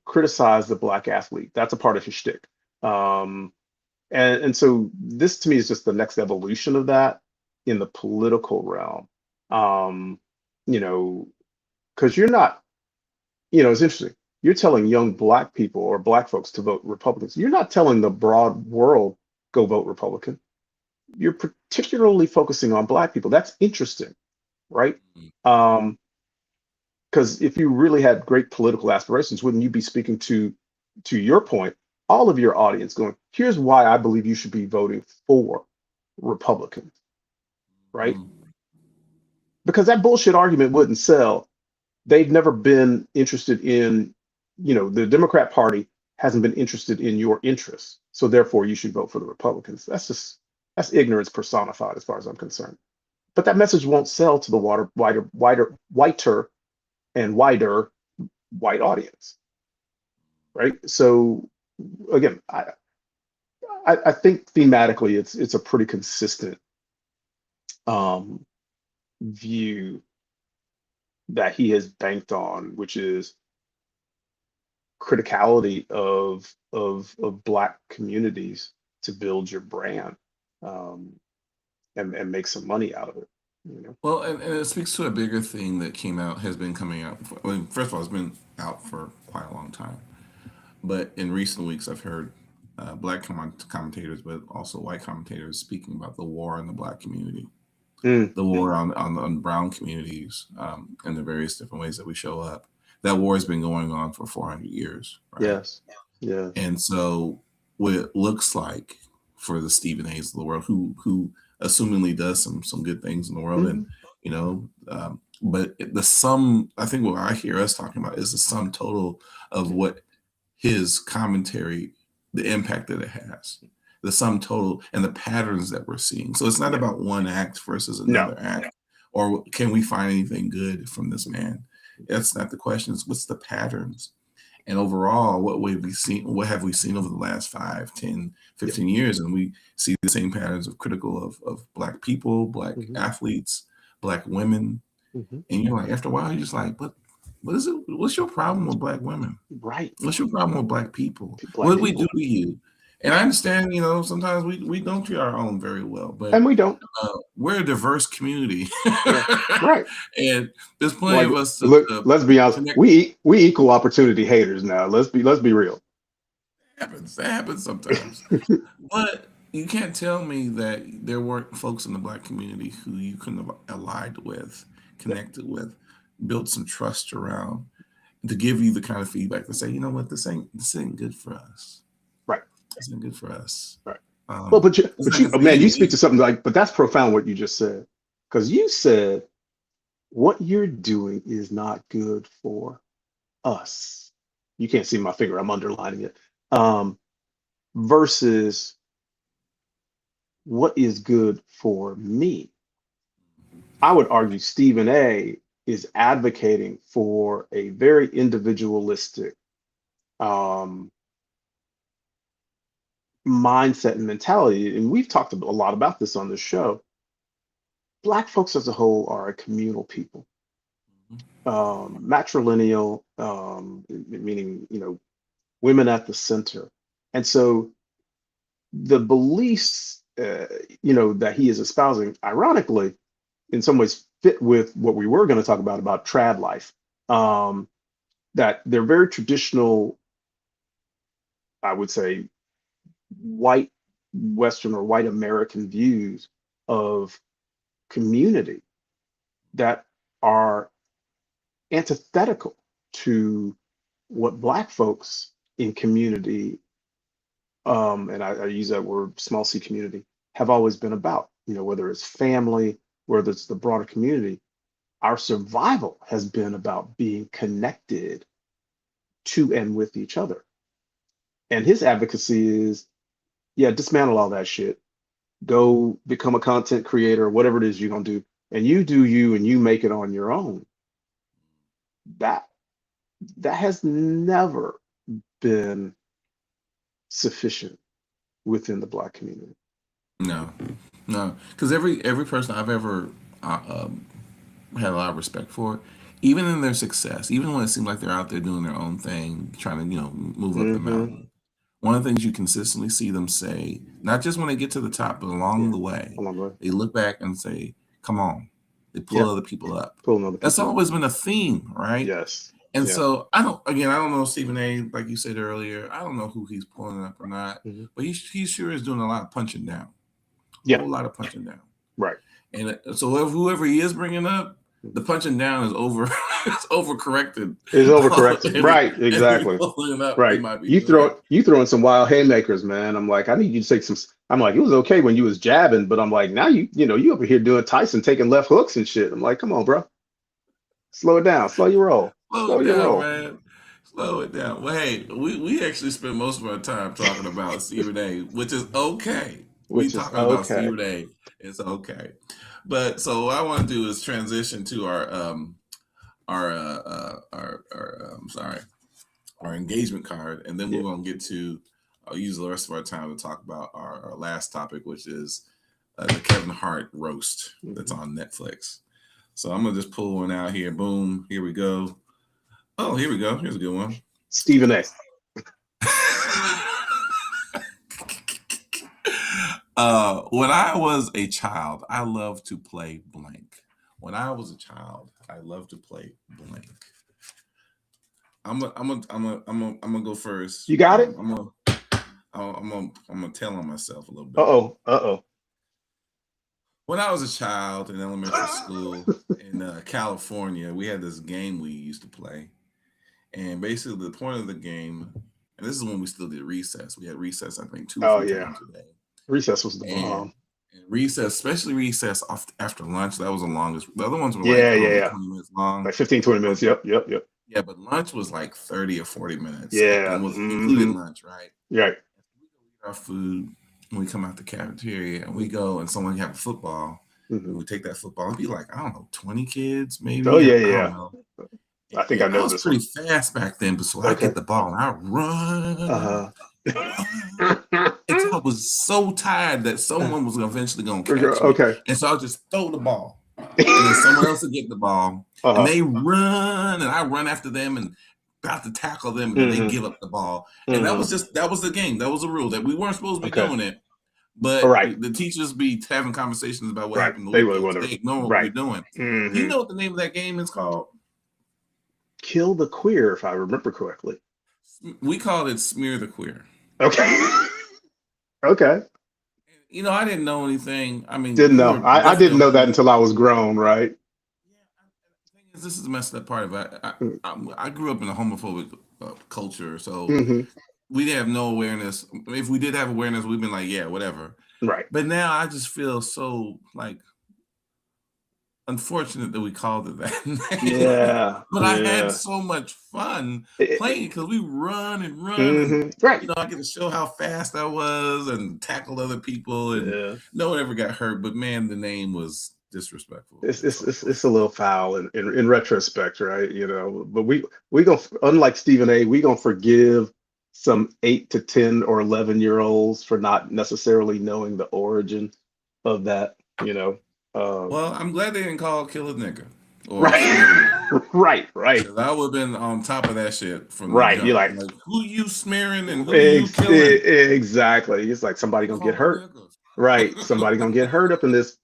Criticize the Black athlete. That's a part of his shtick. Um, and so this to me is just the next evolution of that in the political realm. Um, you know, because you're not, it's interesting. You're telling young Black people or Black folks to vote Republicans. You're not telling the broad world go vote Republican. You're particularly focusing on Black people. That's interesting, right? Um, because if you really had great political aspirations, wouldn't you be speaking to your point, all of your audience going, here's why I believe you should be voting for Republicans, right? Mm. Because that bullshit argument wouldn't sell. They've never been interested in, the Democrat Party hasn't been interested in your interests. So therefore you should vote for the Republicans. That's ignorance personified as far as I'm concerned. But that message won't sell to the whiter and wider white audience, right? So again, I think thematically it's a pretty consistent um, view that he has banked on, which is criticality of Black communities to build your brand. Um, and make some money out of it. You know. Well, and it speaks to a bigger thing that has been coming out. First of all, it's been out for quite a long time. But in recent weeks, I've heard black commentators, but also white commentators speaking about the war in the black community, Mm, the war on brown communities, and the various different ways that we show up. That war has been going on for 400 years, right? yes. Yeah. And so, what it looks like for the Stephen A's of the world, who assumingly does some good things in the world, and Mhm. but the sum, I think what I hear us talking about is the sum total of what his commentary, the impact that it has, the sum total, and the patterns that we're seeing. So it's not Yeah. about one act versus No. another act, or can we find anything good from this man? That's not the question. It's what's the patterns? And overall, what have we seen over the last 5, 10, Yeah. 15 years? And we see the same patterns of critical of black people, black Hmm. athletes, black women. Hmm. And you're like, after a while, you're just like, but what is it? What's your problem with black women? Right. What's your problem with black people? What Black did we do people. to you? And I understand, sometimes we don't treat our own very well, but And we don't. we're a diverse community. Yeah. Right. And there's plenty Like, of us look, to let's be honest. connect. We equal opportunity haters now. Let's be real. That happens sometimes. But you can't tell me that there weren't folks in the black community who you couldn't have allied with, Yeah. connected with, built some trust around, to give you the kind of feedback to say, you know what, this ain't good for us. Right. This ain't good for us. Right. Well, but It's not you, good for man, any you of speak you. to something like, but that's profound what you just said, because you said what you're doing is not good for us. You can't see my finger. I'm underlining it. Versus what is good for me. I would argue Stephen A is advocating for a very individualistic um, mindset and mentality. And we've talked a lot about this on this show. Black folks as a whole are a communal people, matrilineal, meaning, women at the center. And so the beliefs, that he is espousing, ironically, in some ways fit with what we were going to talk about trad life. Um, that they're very traditional, I would say, white Western or white American views of community that are antithetical to what Black folks in community, and I use that word, small c community, have always been about. Whether it's family, whether it's the broader community, our survival has been about being connected to and with each other. And his advocacy is, yeah, dismantle all that shit. Go become a content creator, whatever it is you're gonna do, and you do you and you make it on your own. That that has never been sufficient within the Black community. No, no, because every person I've ever had a lot of respect for, even in their success, even when it seems like they're out there doing their own thing, trying to move up the Hmm. mountain. One of the things you consistently see them say, not just when they get to the top, but along Yeah, the way, along the way. they look back and say, "Come on." They pull Yeah, other people up. pulling other That's people up. always been a theme, right? Yes. And Yeah. so I don't know Stephen A. Like you said earlier, I don't know who he's pulling up or not, Hmm. but he sure is doing a lot of punching down, a Yeah. whole lot of punching down. Right. And so whoever he is bringing up, the punching down is over. It's overcorrected. It's overcorrected. Every Right. every Exactly. pulling up he Right. might be You doing. throwing some wild haymakers, man. I'm like, I need you to take some. I'm like, it was okay when you was jabbing, but I'm like, now you over here doing Tyson taking left hooks and shit. I'm like, come on, bro. Slow it down. Slow your roll. Slow Slow it your down, roll. man. Slow it down. Well, hey, we actually spend most of our time talking about Stephen A, which is okay. We Which is talking about okay. Stephen A. It's okay. But so what I want to do is transition to our engagement card, and then Yeah. we're gonna get to use the rest of our time to talk about our last topic, which is the Kevin Hart roast that's Mhm. on Netflix. So I'm gonna just pull one out here. Boom, here we go. Oh, here we go. Here's a good one. Stephen A. When I was a child, I loved to play blank. When I was a child, I loved to play blank. I'm gonna go first. You got it? I'm gonna tell on myself a little bit. Uh-oh. Uh-oh. When I was a child in elementary school in California, we had this game we used to play, and basically the point of the game, and this is when we still did recess. We had recess, I think, two or Oh three yeah. times a day, Recess was the and, bomb. and recess, especially recess after lunch, that was the longest. The other ones were like Yeah, I don't yeah, know, yeah. 20 minutes long. Like 15, 20 minutes. Um, Yep, yep, yep. yeah, but lunch was like 30 or 40 minutes, Yeah. and was included Mm-hmm. lunch, right? Right. We go eat our food, and we come out the cafeteria, and we go, and someone have a football. Mm-hmm. And we take that football. It'd be like, I don't know, 20 kids, Oh maybe. yeah, I don't yeah. know. I think I I know was this one. pretty fast back then, but so I Okay. get the ball and I run, Uh-huh. run until I was so tired that someone was eventually gonna catch me. Okay. And so I'll just throw the ball. And then someone else will get the ball. And Uh-huh. they run, and I run after them and about to tackle them, and then they Mm-hmm. give up the ball. And that Mm-hmm. was the game. That was the rule that we weren't supposed to be Okay. doing it. All But right. the teachers be having conversations about what Right. happened the They really weekend. want They to. ignore what we're Right. doing. Do Mm-hmm. you know what the name of that game is called? Kill the queer, if I remember correctly. We called it Smear the Queer. Okay. Okay. You know, I didn't know anything. I mean, Didn't we know. were I didn't definitely know that okay. until I was grown, right? The thing is, this is the messed up part of it. I grew up in a homophobic culture, so Mm-hmm. we didn't have no awareness. If we did have awareness, we'd been like, yeah, whatever. Right. But now I just feel so like unfortunate that we called it that name. Yeah. But I had Yeah. so much fun It, playing because we run and run, and right. you know, I get to show how fast I was and tackled other people, and Yeah. no one ever got hurt. But man, the name was disrespectful. It's And it's so it's, it's a little foul in retrospect, right? You know, but we gonna, unlike Stephen A, we gonna forgive some 8 to 10 or 11 year olds for not necessarily knowing the origin of that. You know, well, I'm glad they didn't call Kill a Nigga or Smear the Nigga. right, right, right, 'Cause I would have been on top of that shit from the right. You're jump. like, Like, who you smearing and who you killing? exactly. It's like somebody gonna get Call hurt, right? Somebody gonna get hurt up in this.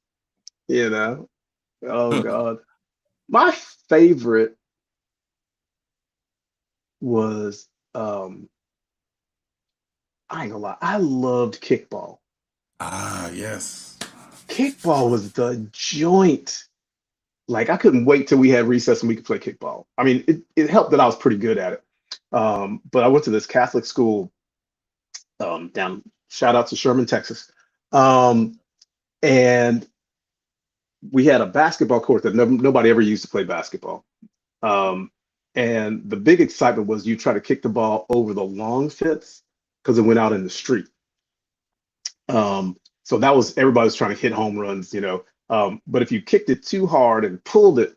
You know, oh niggas. God. My favorite was I ain't gonna lie, I loved kickball. Ah, yes. Kickball was the joint. Like I couldn't wait till we had recess and we could play kickball. I mean, it helped that I was pretty good at it. But I went to this Catholic school down, shout out to Sherman, Texas. Um, and we had a basketball court that nobody ever used to play basketball. Um, and the big excitement was you try to kick the ball over the long fence because it went out in the street. So that was everybody was trying to hit home runs, you know. But if you kicked it too hard and pulled it,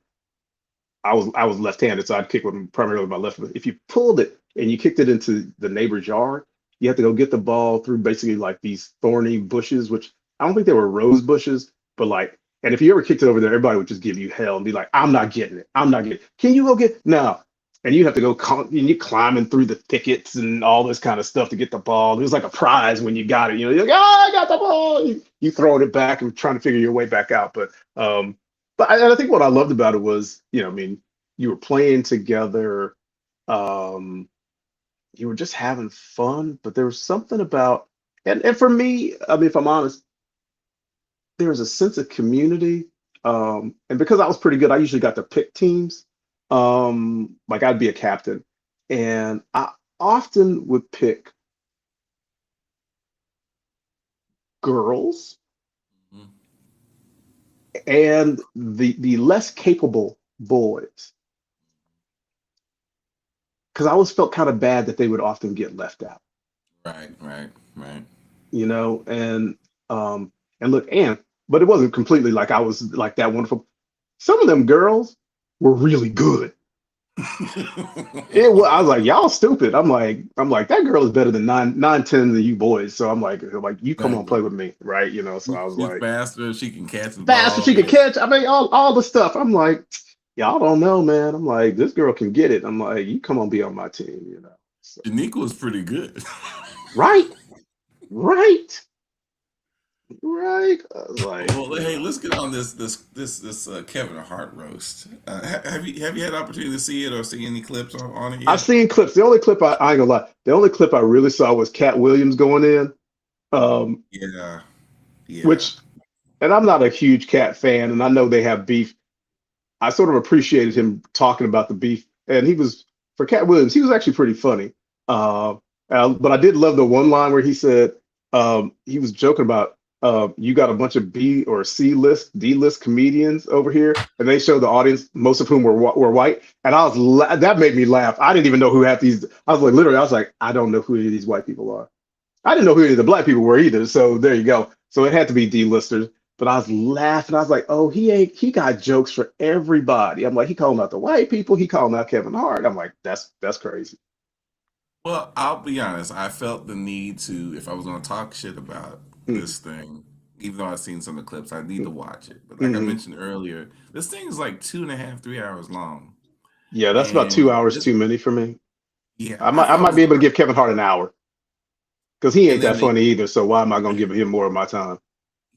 I was left-handed, so I'd kick with primarily my left. But if you pulled it and you kicked it into the neighbor's yard, you have to go get the ball through basically like these thorny bushes, which I don't think they were rose bushes, but like, and if you ever kicked it over there, everybody would just give you hell and be like, "I'm not getting it. I'm not getting it. Can you go get no?" And you have to go, and you climbing through the thickets and all this kind of stuff to get the ball. It was like a prize when you got it. You know, you're like, "Oh, I got the ball." You throwing it back and trying to figure your way back out. And I think what I loved about it was, you know, I mean, you were playing together, um, you were just having fun, but there was something about, and for me, I mean, if I'm honest, there was a sense of community. And because I was pretty good, I usually got to pick teams. Like I'd be a captain, and I often would pick girls Mhm. and the less capable boys because I always felt kind of bad that they would often get left out, Right, right, right. you know. And look, and but it wasn't completely like I was like that wonderful. Some of them girls were really good. It was, I was like, y'all stupid. I'm like, that girl is better than nine, 10 of you boys. So I'm like, you come on, Exactly. play with me, right? You know. So I was She's like, faster. She can catch the faster, ball. she could Yeah. catch. I mean, all the stuff. I'm like, y'all don't know, man. I'm like, this girl can get it. I'm like, you come on, be on my team, you know. So, Janique was pretty good. right, right. right? I was like, Well, hey, let's get on this Kevin Hart roast. Have you had opportunity to see it or see any clips on it I've yet? seen clips. The only clip I ain't gonna lie, the only clip I really saw was Cat Williams going in. Um, Yeah, yeah. which, and I'm not a huge Cat fan, and I know they have beef. I sort of appreciated him talking about the beef, and he was for Cat Williams. He was actually pretty funny. Uh, but I did love the one line where he said he was joking about you got a bunch of B or C list, D list comedians over here, and they showed the audience, most of whom were white, and that made me laugh. I didn't even know who half these. I was like, literally, I was like, I don't know who any of these white people are. I didn't know who any of the black people were either. So there you go. So it had to be D-listers. But I was laughing. I was like, oh, he got jokes for everybody. I'm like, he calling out the white people, he calling out Kevin Hart. I'm like, that's crazy. Well, I'll be honest. I felt the need to, if I was going to talk shit about Mm-hmm. this thing, even though I've seen some of the clips, I need to watch it. But like I Mm-hmm. mentioned earlier, this thing is like 2.5, 3 hours long, Yeah, that's about and 2 hours this, too many for me. yeah, I might be able to give Kevin Hart an hour because he ain't and that then they, funny either. So why am I gonna give him more of my time?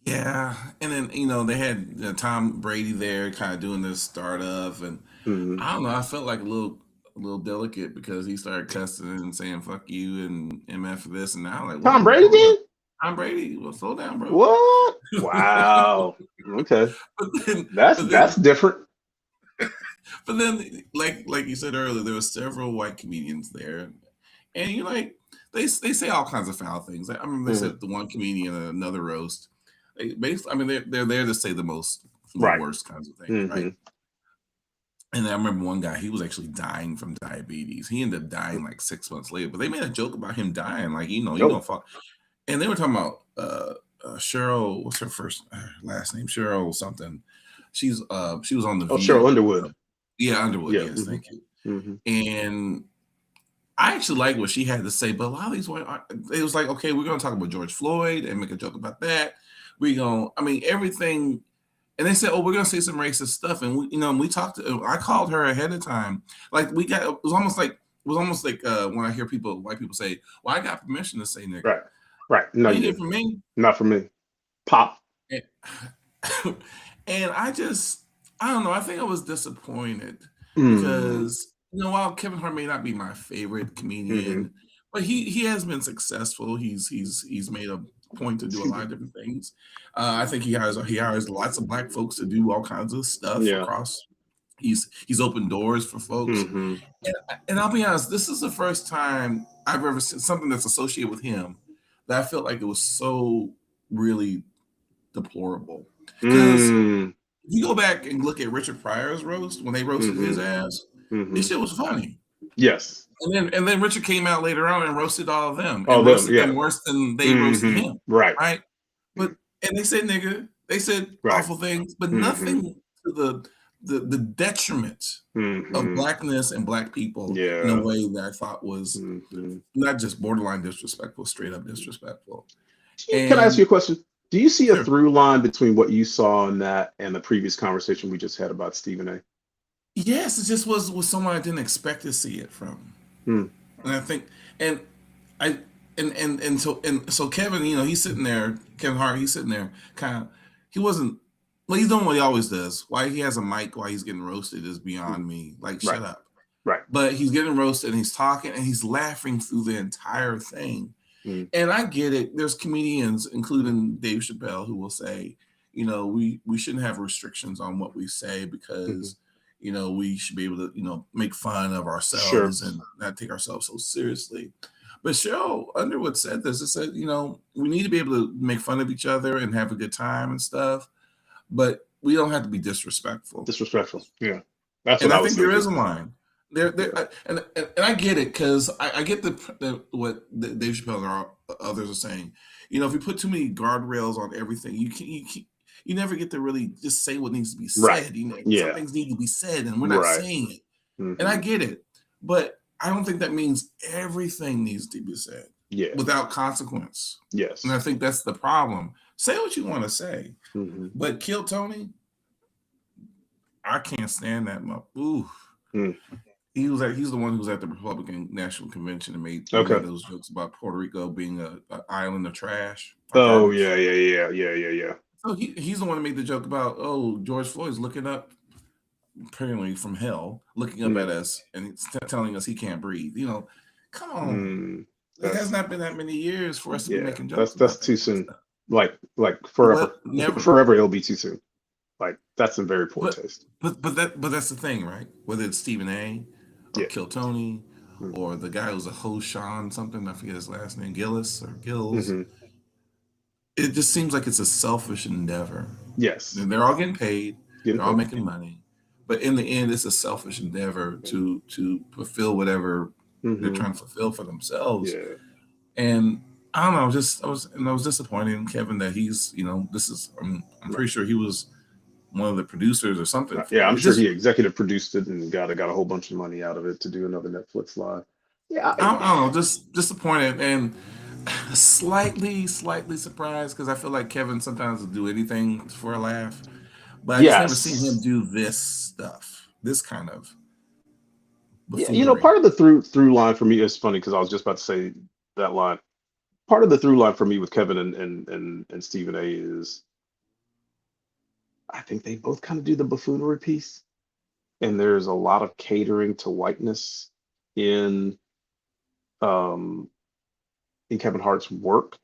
yeah, and then they had Tom Brady there, kind of doing this startup, and Mm-hmm. I don't know. I felt like a little delicate because he started cussing and saying "fuck you" and "mf" for this, and now like, Tom whoa, Brady hold up, did? Tom Brady, well, slow down, bro. What? Wow. Okay. but then, That's but that's then, different. but then, like you said earlier, there were several white comedians there, and you like they say all kinds of foul things. I remember they Mhm. said the one comedian at another roast. They basically, I mean, they're there to say the most, the Right. worst kinds of things, right? Mm-hmm. And I remember one guy, he was actually dying from diabetes. He ended up dying like 6 months later, but they made a joke about him dying, like you Oh, gonna fall. And they were talking about Cheryl. What's her first last name? Cheryl something. She was on the oh, Cheryl View. Underwood. Yeah, Underwood. Yeah. Yes, Mm-hmm. thank you. Mm-hmm. And I actually like what she had to say, but a lot of these white, it was like, okay, we're gonna talk about George Floyd and make a joke about that. We gonna, I mean, everything. And they said, "Oh, we're gonna say some racist stuff." And we talked. I called her ahead of time. Like we got. It was almost like when I hear white people say, "Well, I got permission to say nigger." Right. Right. No, You you ain't hear didn't. from me. Not for me. Pop. And, and I don't know. I think I was disappointed Mm. because while Kevin Hart may not be my favorite Mm-hmm. comedian, but he has been successful. He's made a point to do a Excuse lot me. of different things. I think he hires lots of black folks to do all kinds of stuff Yeah. across. He's opened doors for folks, Mm-hmm. and I'll be honest. This is the first time I've ever seen something that's associated with him that I felt like it was so really deplorable. Because Mm. if you go back and look at Richard Pryor's roast when they roasted his Mm-hmm. ass, Mm-hmm. this shit was funny. Yes. And then Richard came out later on and roasted all of them All and them. roasted Yeah. them worse than they roasted Mm-hmm. him, Right. right? But and they said nigga, they said Right. awful things, but Mm-hmm. nothing to the detriment of Mm-hmm. blackness and black people in a Yeah. way that I thought was Mm-hmm. not just borderline disrespectful, straight up disrespectful. Can I ask you And a question? Do you see a sure, through line between what you saw in that and the previous conversation we just had about Stephen A? yes, it just was someone I didn't expect to see it from. Mm. And I think, and I, and so Kevin, he's sitting there, Kevin Hart, he's sitting there, kind of, he wasn't, well, he's doing what he always does. Why he has a mic while he's getting roasted is beyond me. Like, Right. shut up. Right. But he's getting roasted and he's talking and he's laughing through the entire thing. Mm. And I get it. There's comedians, including Dave Chappelle, who will say, we shouldn't have restrictions on what we say Mm-hmm. because we should be able to make fun of Sure. ourselves and not take ourselves so seriously. But Cheryl Underwood said this. It said, we need to be able to make fun of each other and have a good time and stuff, but we don't have to be disrespectful. Disrespectful. Yeah. That's what And I I was think there thinking. is a line. Yeah. And I get it because I get what Dave Chappelle and others are saying. If you put too many guardrails on everything, you never get to really just say what needs to be Right. said. Some Yeah. things need to be said, and we're not Right. saying it. And I Mm-hmm. get it, but I don't think that means everything needs to be said Yeah. without consequence. And Yes. I think that's the problem. Say what you want to say, Mm-hmm. but kill Tony. I can't stand that. Ooh. Mm. he's the one who was at the Republican National Convention and made Okay. those jokes about Puerto Rico being a island of trash or Oh garbage. yeah, yeah, yeah, yeah, yeah, yeah. So he's the one that made the joke about, oh, George Floyd's looking up apparently from hell, looking up Yeah. at us and telling us he can't breathe. Come on. Mm, It has that's not been that many years for us to be yeah. making jokes That's about that too kind of soon. stuff. Like Well, forever, never. forever. It'll be too soon. Like that's in very poor But taste. but that's the thing, right? Whether it's Stephen A. or Yeah. Kill Tony Mm-hmm. or the guy who's a host, Sean something, I forget his last name, Gillis or Gills. Mm-hmm. It just seems like it's a selfish endeavor. Yes. And they're all getting paid, Getting they're all paid. making money, but in the end, it's a selfish endeavor to fulfill whatever they're Mm-hmm. trying to fulfill for themselves. Yeah. And I don't know, I was disappointed in Kevin that he's this is I'm Right. pretty sure he was one of the producers or something Yeah, for it. I'm It sure just he executive produced it and got a whole bunch of money out of it to do another Netflix live. Yeah, I don't know, just disappointed and slightly surprised because I feel like Kevin sometimes will do anything for a laugh, but I just never seen him yes. do this stuff, this kind of Yeah, buffoonery. part of the through line for me is funny because I was just about to say that line. Part of the through line for me with Kevin and Stephen A is I think they both kind of do the buffoonery piece, and there's a lot of catering to whiteness in um in Kevin Hart's work.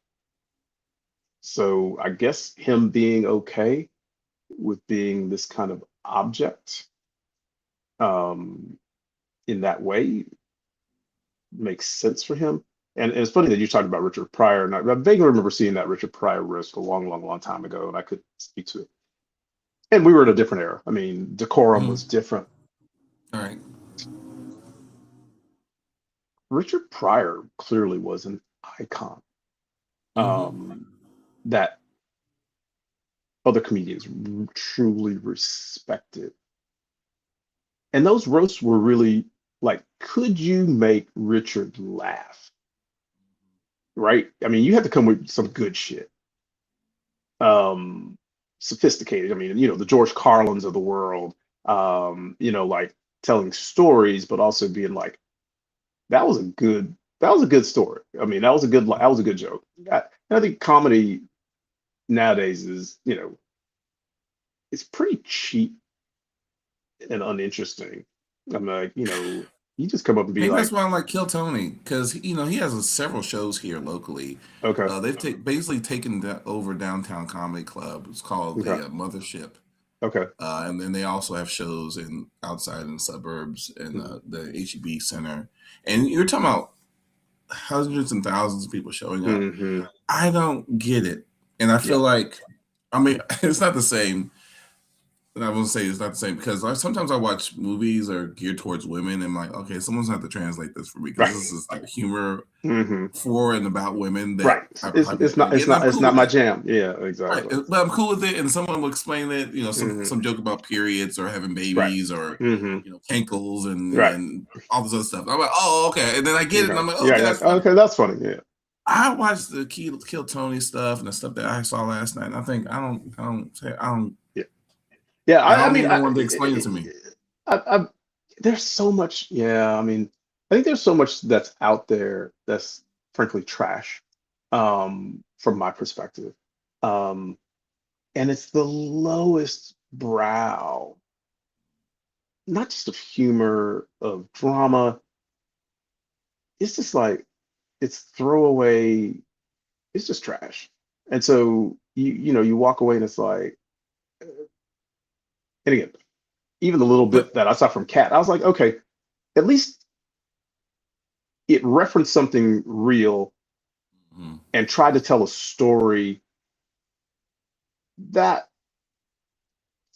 So I guess him being okay with being this kind of object um in that way makes sense for him. And it's funny that you talked about Richard Pryor, and I vaguely remember seeing that Richard Pryor risk a long time ago, and I could speak to it. And we were in a different era. I mean, decorum was Mhm. different. All right. Richard Pryor clearly was an icon Mm-hmm. um, that other comedians truly respected. And those roasts were really like, could you make Richard laugh? Right? I mean, you had to come with some good shit. Um, Sophisticated. I mean, the George Carlins of the world, like telling stories, but also being like, that was a good story. I mean, that was a good joke. I think comedy nowadays is, it's pretty cheap and uninteresting. I'm like, you just come up and be Maybe that's like, why I like Kill Tony because he has several shows here locally. okay, They've basically taken over Downtown Comedy Club. It's called okay, the Mothership, okay, and then they also have shows outside in the suburbs and mhm, the HEB Center. And you're talking about hundreds and thousands of people showing up. hmm, I don't get it, and I yeah, feel like I mean it's not the same. And I will say it's not the same because sometimes I watch movies that are geared towards women and I'm like, okay, someone's gonna have to translate this for me because right, this is like humor hmm, for and about women right. that I It's probably can't get, and I'm it's cool not with my it. jam. Yeah, Right, exactly. but I'm cool with it, and someone will explain it. Hmm, Some joke about periods or having right, babies or hmm, cankles right. and all this other stuff. I'm like, oh, okay, and then I get it, and Okay, I'm like, yeah, okay, yeah. that's funny. Okay, that's funny. Yeah, I watched the Kill Tony stuff and the stuff that I saw last night. And I think yeah, yeah. I don't I mean, need no one to explain it to me. I there's so much. Yeah, I mean, I think there's so much that's out there that's frankly trash, from my perspective. Um, and it's the lowest brow, not just of humor, of drama. It's just like it's throwaway. It's just trash. And so you walk away and it's like, and again, even the little But bit that I saw from Cat, I was like, okay, at least it referenced something real mhm, and tried to tell a story that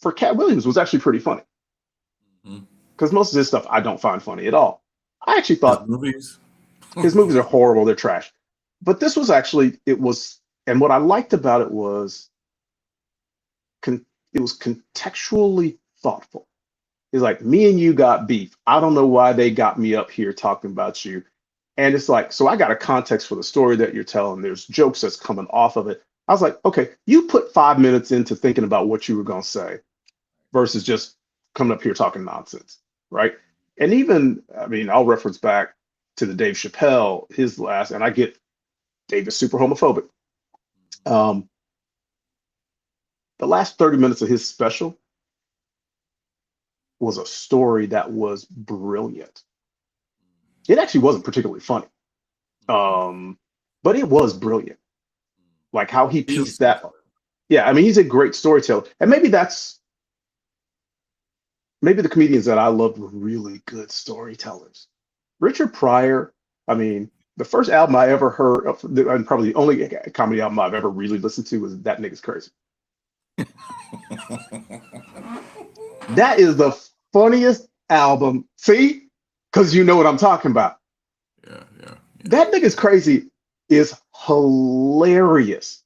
for Cat Williams was actually pretty funny. mhm. Because most of his stuff I don't find funny at all. I actually His thought movies. his movies are horrible, they're trash. But this was actually, it was, and what I liked about it was it was contextually thoughtful. It's like, me and you got beef. I don't know why they got me up here talking about you. And it's like, so I got a context for the story that you're telling. There's jokes that's coming off of it. I was like, okay, you put 5 minutes into thinking about what you were going to say versus just coming up here talking nonsense, right? And even, I mean, I'll reference back to the Dave Chappelle, his last, and I get Dave is super homophobic. Um, the last 30 minutes of his special was a story that was brilliant. It actually wasn't particularly funny, um, but it was brilliant. Like how he He is a pieced that. storyteller. Yeah, I mean, he's a great storyteller, and maybe the comedians that I love were really good storytellers. Richard Pryor, I mean, the first album I ever heard, and probably the only comedy album I've ever really listened to was That Nigga's Crazy. That is the funniest album. See? Because you know what I'm talking about. Yeah, yeah, yeah. That Nigga's Crazy is hilarious.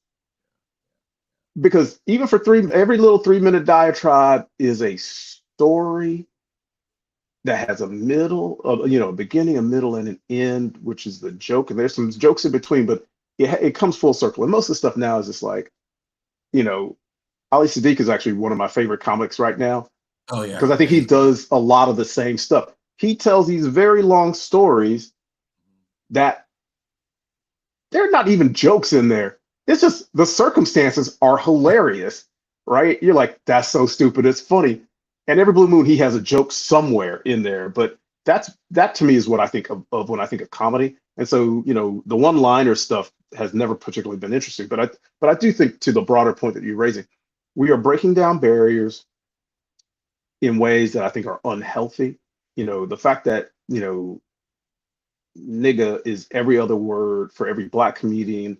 Because even for every little 3 minute diatribe is a story that has a middle, a beginning, a middle, and an end, which is the joke. And there's some jokes in between, but it comes full circle. And most of the stuff now is just like, you know, Ali Sadiq is actually one of my favorite comics right now Oh yeah, because I think yeah. he He's great. does a lot of the same stuff. He tells these very long stories that they're not even jokes in there. It's just the circumstances are hilarious, right? You're like, that's so stupid, it's funny. And every blue moon, he has a joke somewhere in there. But that to me is what I think of when I think of comedy. And so, the one-liner stuff has never particularly been interesting. But I do think to the broader point that you're raising, we are breaking down barriers in ways that I think are unhealthy. The fact that, nigga is every other word for every black comedian,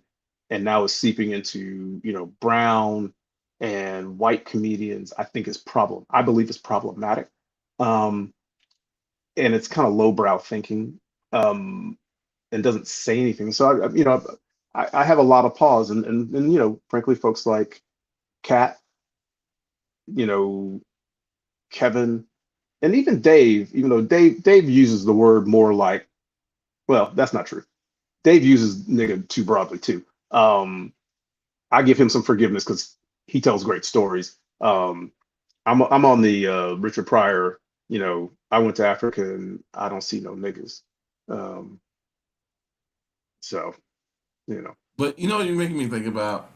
and now is seeping into, brown and white comedians, I think is I believe is problematic. Um, and it's kind of lowbrow thinking, and doesn't say anything. So I have a lot of pause, and frankly, folks like Kat, you know, Kevin, and even Dave, even though Dave uses the word more like, well, that's not true. Dave uses nigga too broadly too. Um, I give him some forgiveness because he tells great stories. I'm on the Richard Pryor. I went to Africa and I don't see no niggas. Um, so you know. But you know what you're making me think about?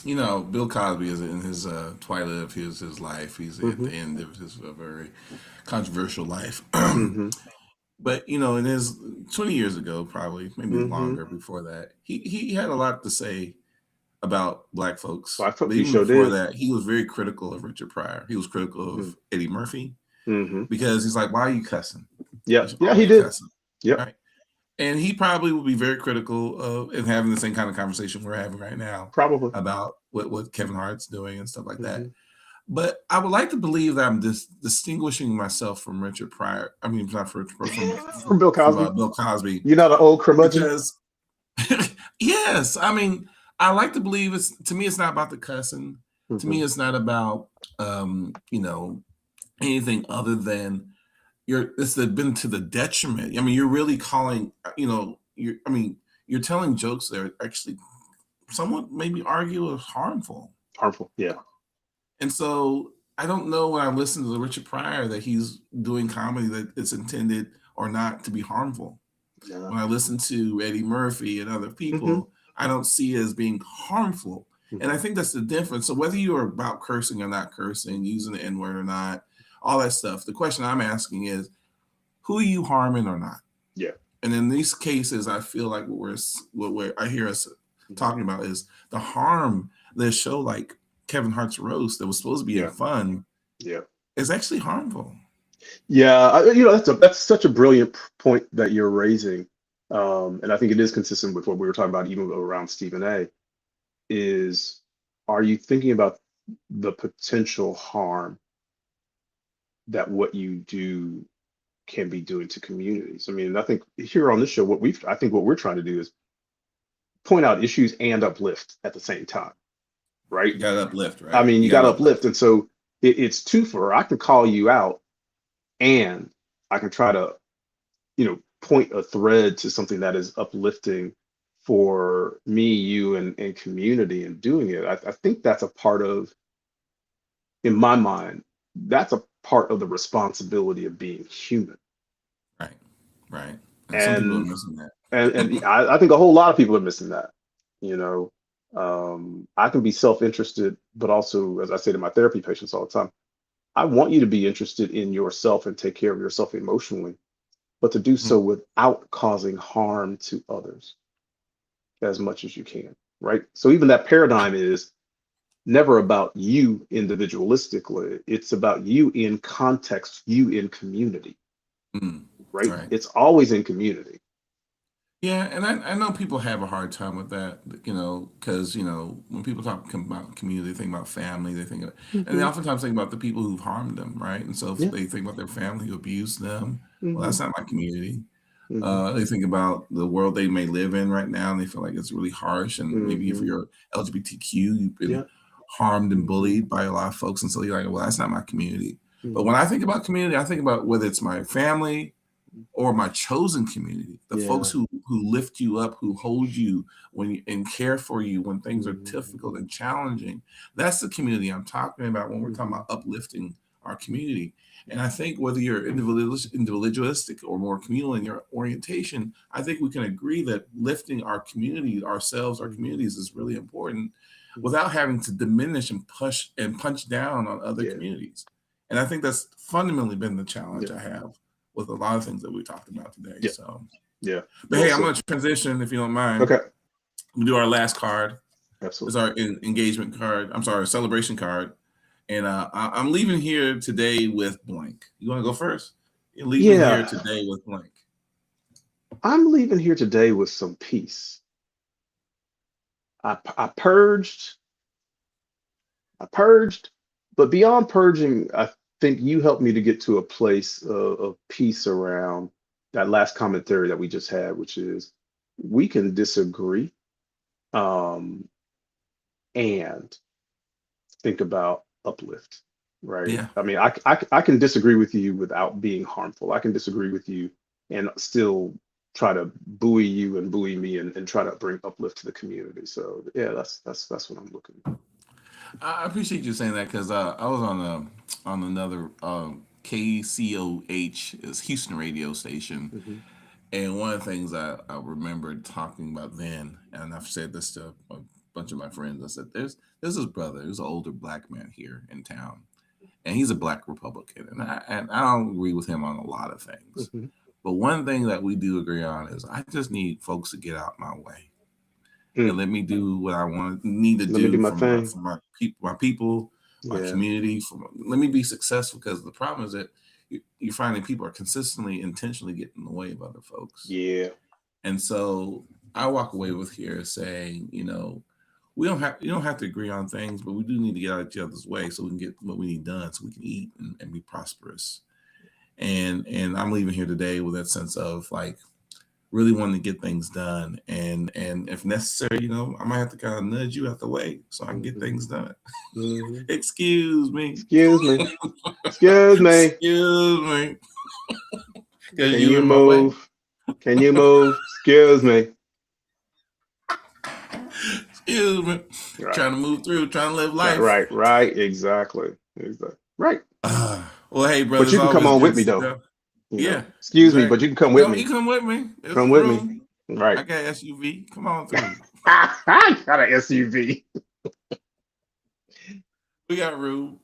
Bill Cosby is in his twilight of his life. He's at Hmm. the end of his very controversial life. Hmm. But in his 20 years ago, probably maybe Hmm. longer before that, he had a lot to say about black folks. I thought But he even sure before did. that, he was very critical of Richard Pryor. He was critical of Eddie Murphy Mm-hmm. because he's like, "Why are you cussing? Yeah, You're yeah, he always did. cussing, Yep, right?" And he probably would be very critical of and having the same kind of conversation we're having right now probably. about what Kevin Hart's doing and stuff like that. Hmm. But I would like to believe that I'm distinguishing myself from Richard Pryor. I mean, not from From Bill Cosby. Bill Cosby, You're not an old curmudgeon. because yes, I mean, I like to believe it's to me. It's not about the cussing. To Hmm. me, it's not about anything other than been to the detriment. I mean, you're really calling. You're telling jokes that are actually somewhat maybe argue as harmful. Harmful. Yeah. And so I don't know when I listen to the Richard Pryor that he's doing comedy that it's intended or not to be harmful. No. When I listen to Eddie Murphy and other Hmm. people, I don't see it as being harmful. And I Hmm. think that's the difference. So whether you're about cursing or not cursing, using the N word or not, all that stuff, the question I'm asking is, who are you harming or not? Yeah. And in these cases, I feel like I hear us talking about is the harm that a show like Kevin Hart's roast that was supposed to be in Yeah. fun Yeah. is actually harmful. Yeah. That's such a brilliant point that you're raising, and I think it is consistent with what we were talking about even around Stephen A. Is are you thinking about the potential harm that what you do can be doing to communities? I mean, I think here on this show, I think what we're trying to do is point out issues and uplift at the same time, right? You got to uplift, I right? mean, you You got got to to uplift, uplift. and so it's two for. I can call you out, and I can try to, point a thread to something that is uplifting for me, you, and community, and doing it. I think that's a part of, in my mind, that's a part of the responsibility of being human. Right. And some people are And missing that. I think a whole lot of people are missing that. You know, I can be self-interested, but also, as I say to my therapy patients all the time, I want you to be interested in yourself and take care of yourself emotionally, but to do so Mhm. without causing harm to others as much as you can, right? So even that paradigm is never about you individualistically. It's about you in context, you in community, Mm. right? Right. It's always in community. Yeah, and I know people have a hard time with that, because when people talk about community, they think about family, and they Hmm. oftentimes think about the people who've harmed them, right? And so if Yeah. they think about their family who abused them, well, Hmm. that's not my community. Hmm. They think about the world they may live in right now, and they feel like it's really harsh. And maybe if Hmm. you're LGBTQ, you've been Yeah. harmed and Hmm. bullied by a lot of folks, and so you're like, well, that's not my community. But when Hmm. I think about community, I think about whether it's my family or my chosen community, the folks Yeah. who lift you up, who hold you and care for you when things are difficult Hmm. and challenging. That's the community I'm talking about when we're talking Hmm. about uplifting our community. And I think whether you're individualistic or more communal in your orientation, I think we can agree that lifting our community, ourselves, our Hmm. communities is really important without having to diminish and push and punch down on other Yeah. communities. And I think that's fundamentally been the challenge Yeah. I have with a lot of things that we talked about today. Yeah. So, Yeah. but Well hey, I'm said. going to transition if you don't mind. Okay. We do our last card. It's Absolutely. our engagement card. I'm sorry, celebration card. And I'm leaving here today with blank. You want to go first? You're leaving here Yeah. today with blank. I'm leaving here today with some peace. I purged, but beyond purging, I think you helped me to get to a place of peace around that last commentary that we just had, which is we can disagree, um, and think about uplift, right? Yeah. I mean, I can disagree with you without being harmful. I can disagree with you and still try to buoy you and buoy me and try to bring uplift to the community. So yeah, that's what I'm looking at. I appreciate you saying that because I was on another KCOH is Houston radio station. Hmm. And one of the things I remember talking about then, and I've said this to a bunch of my friends, I said, there's this brother, there's an older black man here in town, and he's a black Republican. And I don't agree with him on a lot of things. Hmm. But one thing that we do agree on is I just need folks to get out my way and Mm. let me do what I need to Let me do do my for my thing. people, my Yeah. community. Let me be successful because the problem is that you're finding people are consistently, intentionally getting in the way of other folks. Yeah. And so I walk away with here saying, you don't have to agree on things, but we do need to get out of each other's way so we can get what we need done, so we can eat and be prosperous. And I'm leaving here today with that sense of like really wanting to get things done, and if necessary, I might have to kind of nudge you out the way so I can get Hmm. things done. Hmm. Excuse me. Excuse me. Excuse me. Excuse me, because Can you you in my way. move? Can you move? Excuse me. Excuse me. Right. Trying to move through, trying to live life. Right. Right. Exactly. Exactly. Right. Well, hey, brother, But it's you can come always on good with to me sit though. down. You know. Yeah, Excuse me, but exactly. you can come with Come, me. you come with me. There's Come with me. room. Right. I got SUV. Come on through. Got an SUV. We got room.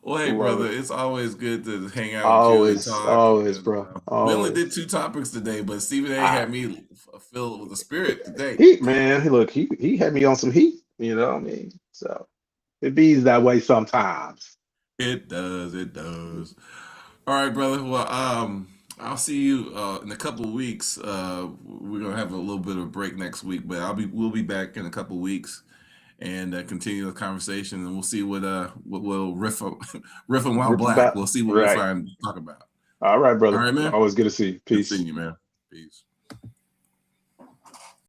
Well, hey, Love brother, it. it's always good to hang out with you and Always, talk. always, And bro. we only Always. did two topics today, but Stephen A. I had me filled with the spirit today. heat, man. Hey, look, he had me on some heat. You know what I mean? So it bees that way sometimes. It does. It does. All right, brother. Well, I'll see you in a couple of weeks. We're gonna have a little bit of a break next week, but we'll be back in a couple of weeks and continue the conversation, and we'll see what we'll riff on while Rip black. about. We'll see what we'll Right. find to talk about. All right, All brother. right, man. Always good to see you. Good Peace. seeing you, man. Peace.